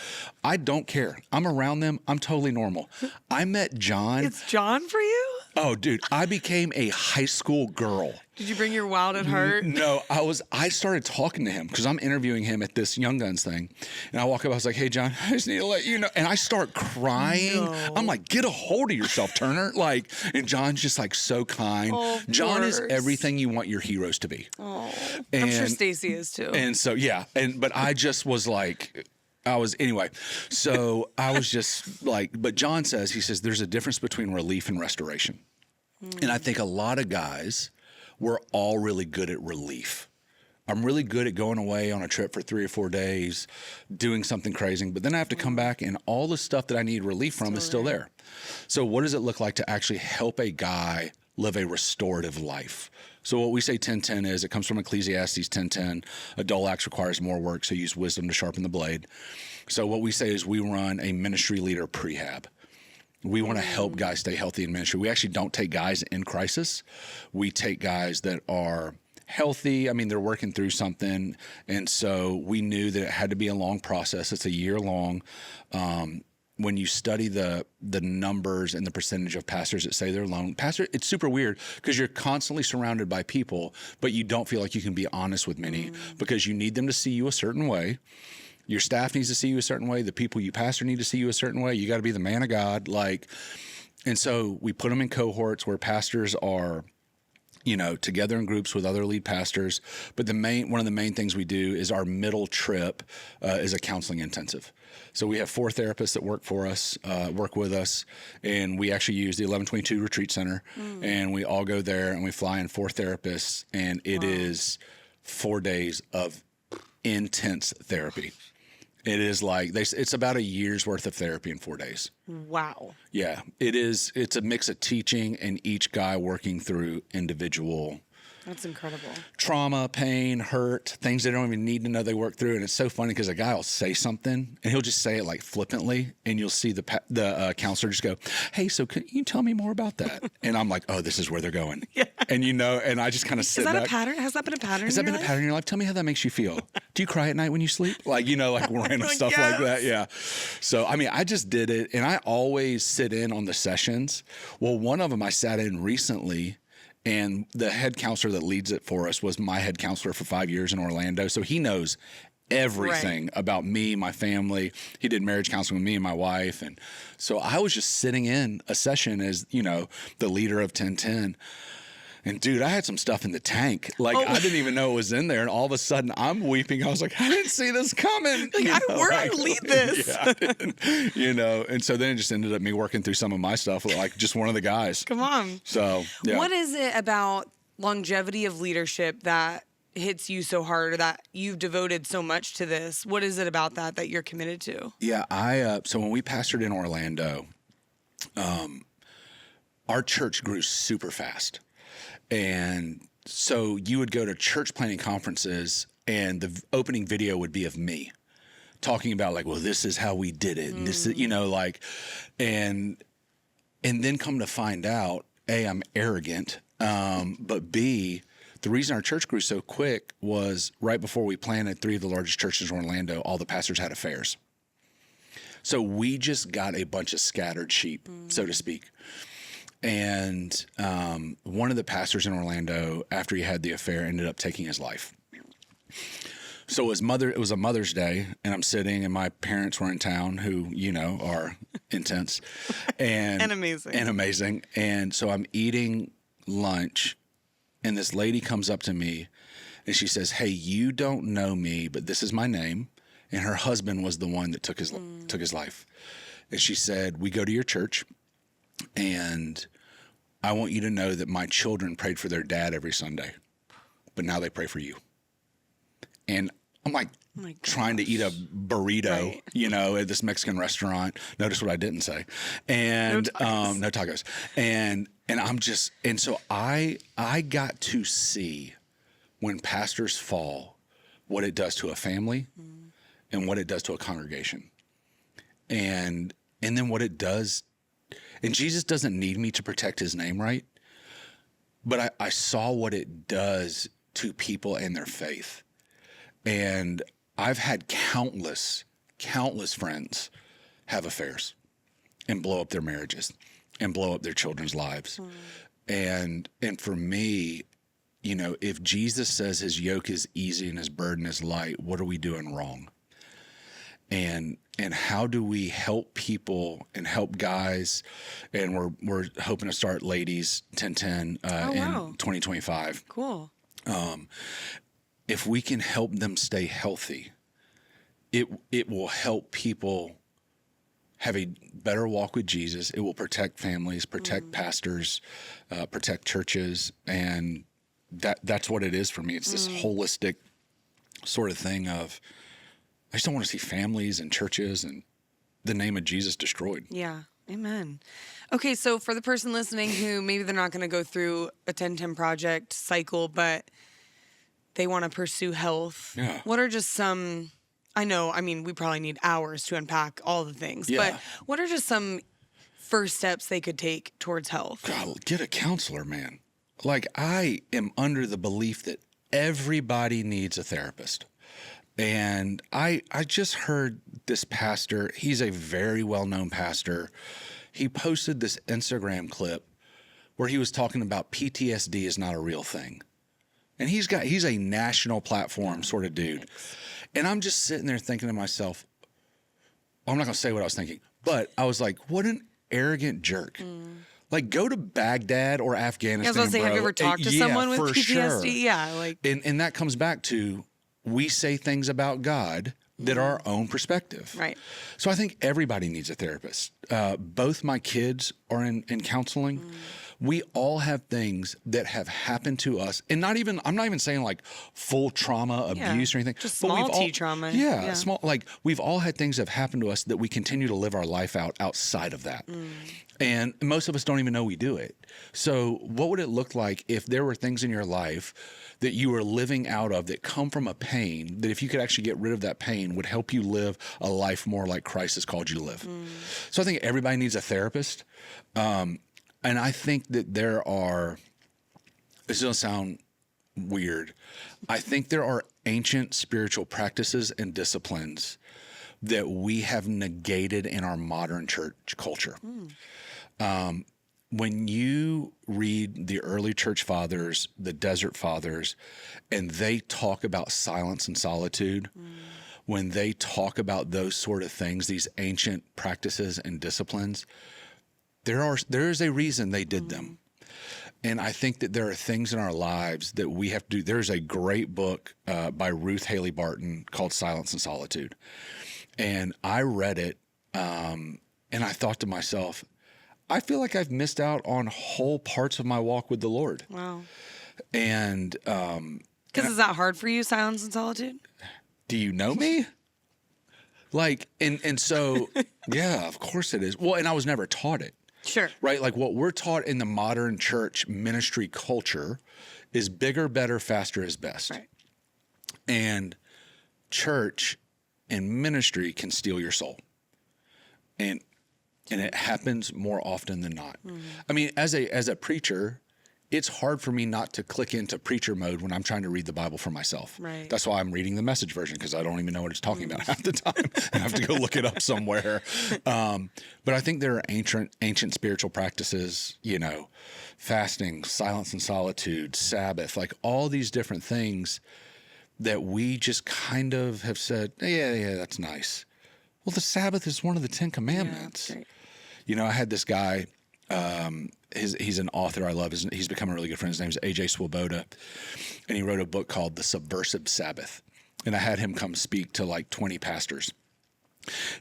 I don't care. I'm around them. I'm totally normal. I met John. It's John for you? Oh, dude, I became a high school girl. Did you bring your wild at heart? No, I started talking to him because I'm interviewing him at this Young Guns thing. And I walk up, I was like, hey, John, I just need to let you know. And I start crying. No. I'm like, get a hold of yourself, Turner. Like, and John's just like so kind. Oh, John is everything you want your heroes to be. Oh, I'm sure Stacy is too. And so, yeah. But I just was like, anyway. So I was just like, but John says, he says, there's a difference between relief and restoration. And I think a lot of guys, we're all really good at relief. I'm really good at going away on a trip for 3 or 4 days, doing something crazy, but then I have to come back and all the stuff that I need relief from is still there. So what does it look like to actually help a guy live a restorative life? So what we say 10:10 is, it comes from Ecclesiastes 10:10, a dull axe requires more work, so use wisdom to sharpen the blade. So what we say is we run a ministry leader prehab. We want to help guys stay healthy in ministry. We actually don't take guys in crisis. We take guys that are healthy. I mean, they're working through something. And so we knew that it had to be a long process. It's a year long. When you study the numbers and the percentage of pastors that say they're alone, it's super weird because you're constantly surrounded by people, but you don't feel like you can be honest with many because you need them to see you a certain way. Your staff needs to see you a certain way. The people you pastor need to see you a certain way. You got to be the man of God. And so we put them in cohorts where pastors are, together in groups with other lead pastors. But one of the main things we do is our middle trip is a counseling intensive. So we have 4 therapists that work with us, and we actually use the 1122 Retreat Center, and we all go there and we fly in 4 therapists, and it is 4 days of intense therapy. It is like it's about a year's worth of therapy in 4 days. Wow. Yeah, it is. It's a mix of teaching and each guy working through individual. That's incredible. Trauma, pain, hurt, things they don't even need to know they work through. And it's so funny because a guy will say something and he'll just say it like flippantly, and you'll see the counselor just go, hey, so can you tell me more about that? And I'm like, oh, this is where they're going. Yeah. And and I just kind of sit back. Is that a pattern? Has that been a pattern? Has that been a pattern in your life? Tell me how that makes you feel. Do you cry at night when you sleep? Like random stuff like that. Yeah. So, I mean, I just did it, and I always sit in on the sessions. Well, one of them I sat in recently, and the head counselor that leads it for us was my head counselor for 5 years in Orlando. So he knows everything about me, my family. He did marriage counseling with me and my wife. And so I was just sitting in a session as, the leader of 1010. And dude, I had some stuff in the tank. I didn't even know it was in there. And all of a sudden I'm weeping. I was like, I didn't see this coming. Where do I lead this? Yeah, and so then it just ended up me working through some of my stuff, like just one of the guys. Come on. So, yeah. What is it about longevity of leadership that hits you so hard, or that you've devoted so much to this? What is it about that you're committed to? Yeah, so when we pastored in Orlando, our church grew super fast. And so you would go to church planning conferences, and the opening video would be of me talking about well, this is how we did it. And this is, and then come to find out, A, I'm arrogant. But B, the reason our church grew so quick was right before we planted 3 of the largest churches in Orlando, all the pastors had affairs. So we just got a bunch of scattered sheep, so to speak. And one of the pastors in Orlando, after he had the affair, ended up taking his life. So it was a Mother's Day, and I'm sitting, and my parents were in town, who are intense and amazing. And so I'm eating lunch, and this lady comes up to me, and she says, "Hey, you don't know me, but this is my name." And her husband was the one that took his life. And she said, we go to your church, and I want you to know that my children prayed for their dad every Sunday, but now they pray for you. And I'm like, trying to eat a burrito, at this Mexican restaurant. Notice what I didn't say. And no tacos. And I'm just, and so I got to see when pastors fall, what it does to a family and what it does to a congregation. And then what it does, and Jesus doesn't need me to protect his name, right? But I saw what it does to people and their faith. And I've had countless friends have affairs and blow up their marriages and blow up their children's lives. And for me, if Jesus says his yoke is easy and his burden is light, what are we doing wrong? And how do we help people and help guys? And we're hoping to start ladies 1010 in 2025. Cool. If we can help them stay healthy, it will help people have a better walk with Jesus. It will protect families, protect pastors, protect churches, and that's what it is for me. It's this holistic sort of thing of, I just don't want to see families and churches and the name of Jesus destroyed. Yeah. Amen. Okay, so for the person listening who maybe they're not going to go through a 1010 project cycle, but they want to pursue health. Yeah. What are just some, we probably need hours to unpack all the things, but what are just some first steps they could take towards health? God, get a counselor, man. Like, I am under the belief that everybody needs a therapist. And I just heard this pastor, he's a very well-known pastor. He posted this Instagram clip where he was talking about PTSD is not a real thing. And he's a national platform sort of dude. And I'm just sitting there thinking to myself, I'm not going to say what I was thinking, but I was like, what an arrogant jerk. Like, go to Baghdad or Afghanistan. I was going to say, have you ever talked to someone with PTSD? Sure. Yeah. And that comes back to, we say things about God that are our own perspective. Right. So I think everybody needs a therapist. Both my kids are in counseling. We all have things that have happened to us, and I'm not even saying like full trauma, abuse or anything. Just small T trauma. Yeah, small. Like, we've all had things that have happened to us that we continue to live our life out outside of that. And most of us don't even know we do it. So what would it look like if there were things in your life that you were living out of that come from a pain, that if you could actually get rid of that pain would help you live a life more like Christ has called you to live? So I think everybody needs a therapist. And I think that this is going to sound weird. I think there are ancient spiritual practices and disciplines that we have negated in our modern church culture. When you read the early church fathers, the desert fathers, and they talk about silence and solitude, when they talk about those sort of things, these ancient practices and disciplines, there is a reason they did them. And I think that there are things in our lives that we have to do. There's a great book by Ruth Haley Barton called Silence and Solitude. And I read it, and I thought to myself, I feel like I've missed out on whole parts of my walk with the Lord. Wow. And because is that hard for you, silence and solitude? Do you know me? Like, and so, yeah, of course it is. Well, and I was never taught it. Sure. Right? Like, what we're taught in the modern church ministry culture is bigger, better, faster is best. Right. And church and ministry can steal your soul. And it happens more often than not. I mean, as a preacher, it's hard for me not to click into preacher mode when I'm trying to read the Bible for myself. Right. That's why I'm reading the Message version, because I don't even know what it's talking about half the time. I have to go look it up somewhere. But I think there are ancient spiritual practices, fasting, silence and solitude, Sabbath, like all these different things that we just kind of have said, yeah, that's nice. Well, the Sabbath is one of the 10 Commandments. Yeah, that's great. I had this guy, he's an author I love. He's become a really good friend. His name is A.J. Swoboda, and he wrote a book called The Subversive Sabbath. And I had him come speak to like 20 pastors.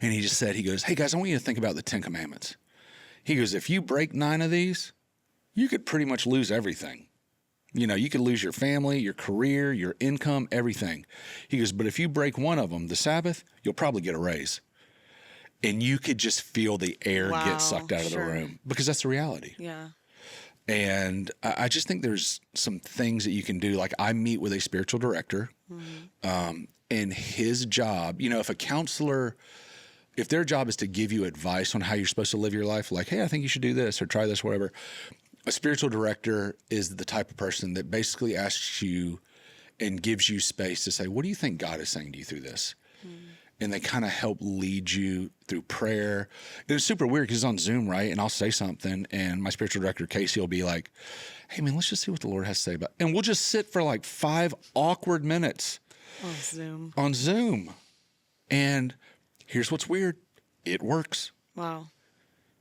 And he just said, he goes, hey guys, I want you to think about the 10 commandments. He goes, if you break 9 of these, you could pretty much lose everything. You know, you could lose your family, your career, your income, everything. He goes, but if you break one of them, the Sabbath, you'll probably get a raise. And you could just feel the air get sucked out of the room, because that's the reality. Yeah. And I just think there's some things that you can do. Like, I meet with a spiritual director, and his job, you know, if a counselor, if their job is to give you advice on how you're supposed to live your life, like, hey, I think you should do this or try this, whatever. A spiritual director is the type of person that basically asks you and gives you space to say, what do you think God is saying to you through this? And they kind of help lead you through prayer. It was super weird because it's on Zoom, right? And I'll say something, and my spiritual director, Casey, will be like, hey, man, let's just see what the Lord has to say about it. And we'll just sit for like 5 awkward minutes on Zoom. And here's what's weird. It works. Wow.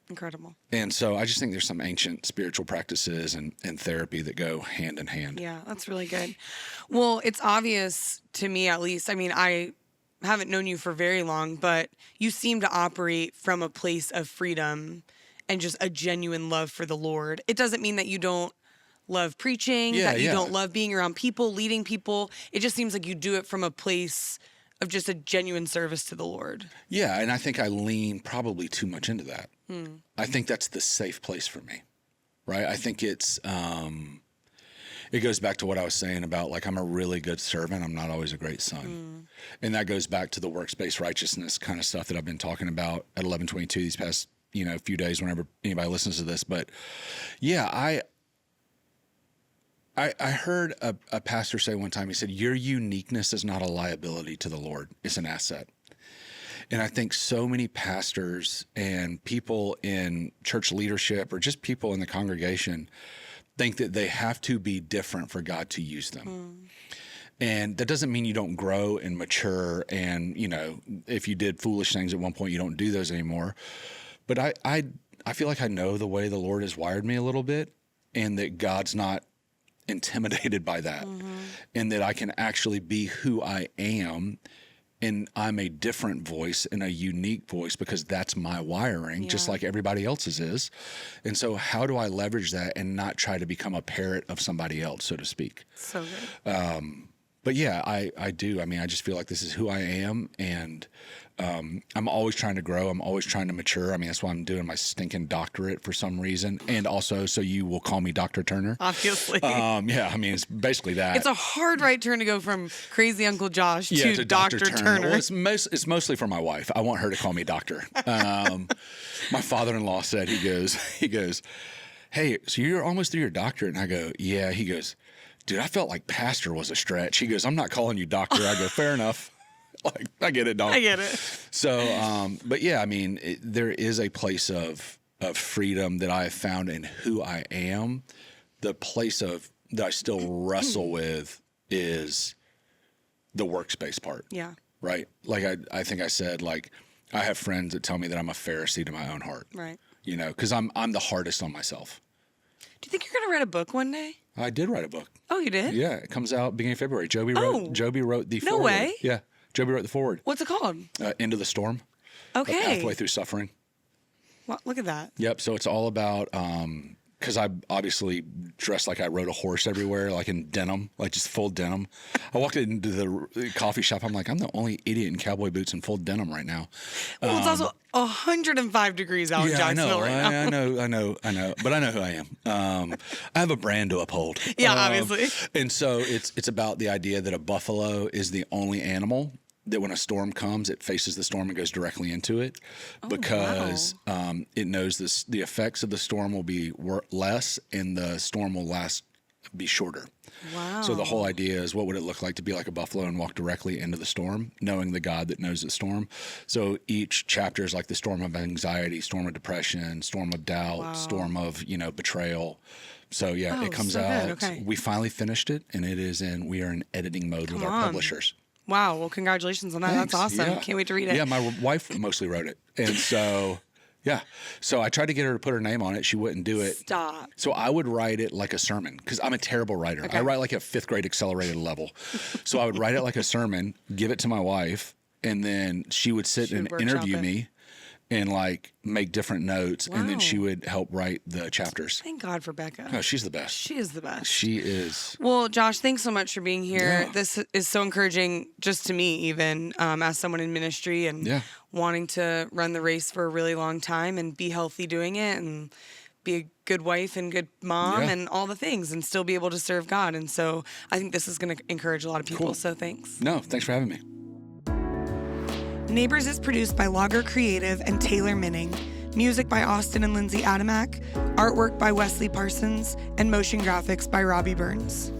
Incredible. And so I just think there's some ancient spiritual practices and therapy that go hand in hand. Yeah, that's really good. Well, it's obvious to me, at least. I mean, I haven't known you for very long, but you seem to operate from a place of freedom and just a genuine love for the Lord. It doesn't mean that you don't love preaching, that you don't love being around people, leading people. It just seems like you do it from a place of just a genuine service to the Lord. Yeah, and I think I lean probably too much into that. I think that's the safe place for me, right? I think it's it goes back to what I was saying about, like, I'm a really good servant. I'm not always a great son. And that goes back to the works-based righteousness kind of stuff that I've been talking about at 1122 these past, few days whenever anybody listens to this. But yeah, I heard a pastor say one time, he said, your uniqueness is not a liability to the Lord. It's an asset. And I think so many pastors and people in church leadership or just people in the congregation think that they have to be different for God to use them. And that doesn't mean you don't grow and mature. And, if you did foolish things at one point, you don't do those anymore. But I feel like I know the way the Lord has wired me a little bit, and that God's not intimidated by that, and that I can actually be who I am. And I'm a different voice and a unique voice because that's my wiring, just like everybody else's is. And so how do I leverage that and not try to become a parrot of somebody else, so to speak? So good. But yeah, I do. I mean, I just feel like this is who I am, and I'm always trying to grow. I'm always trying to mature. I mean, that's why I'm doing my stinking doctorate for some reason, and also so you will call me Dr. Turner. Obviously. Yeah, I mean, it's basically that. It's a hard right turn to go from crazy Uncle Josh to Dr. Turner. Well, it's mostly for my wife. I want her to call me doctor. My father-in-law said, he goes, hey, so you're almost through your doctorate? And I go, yeah. He goes, dude, I felt like pastor was a stretch. He goes, I'm not calling you doctor. I go, fair enough. Like, I get it, dog. I get it. So, but yeah, I mean, there is a place of freedom that I have found in who I am. The place that I still wrestle with is the workspace part. Yeah. Right. Like I think I said, like, I have friends that tell me that I'm a Pharisee to my own heart. Right. Because I'm the hardest on myself. Do you think you're gonna write a book one day? I did write a book. Oh, you did? Yeah, it comes out beginning of February. Joby wrote the foreword. No way. Yeah, Joby wrote the foreword. What's it called? Into the Storm. Okay. A Pathway Through Suffering. Well, look at that. Yep. So it's all about because I obviously dressed like I rode a horse everywhere, like in denim, like just full denim. I walked into the coffee shop. I'm like, I'm the only idiot in cowboy boots and full denim right now. Well, it's also 105 degrees out in Jacksonville right now. I know. But I know who I am. I have a brand to uphold. Yeah, obviously. And so it's about the idea that a buffalo is the only animal that when a storm comes, it faces the storm and goes directly into it, because it knows the effects of the storm will be less and the storm will be shorter. Wow. So the whole idea is, what would it look like to be like a buffalo and walk directly into the storm, knowing the God that knows the storm? So each chapter is like the storm of anxiety, storm of depression, storm of doubt, storm of, betrayal. So yeah, it comes out. Okay. We finally finished it, and we are in editing mode with our publishers. Wow. Well, congratulations on that. Thanks. That's awesome. Yeah. Can't wait to read it. Yeah, my wife mostly wrote it. And so, yeah. So I tried to get her to put her name on it. She wouldn't do it. Stop. So I would write it like a sermon, because I'm a terrible writer. Okay. I write like a 5th grade accelerated level. So I would write it like a sermon, give it to my wife, and then she would sit and workshop interview it. me and like make different notes, and then she Wow. would help write the chapters. Thank God for Becca. Oh, she's the best. She is the best. She is. Well, Josh, thanks so much for being here. Yeah. This is so encouraging just to me, even as someone in ministry and Yeah. wanting to run the race for a really long time and be healthy doing it and be a good wife and good mom Yeah. and all the things and still be able to serve God. And so I think this is going to encourage a lot of people. Cool. So thanks. No, thanks for having me. Neighbors is produced by Logger Creative and Taylor Minning. Music by Austin and Lindsay Adamak. Artwork by Wesley Parsons. And motion graphics by Robbie Burns.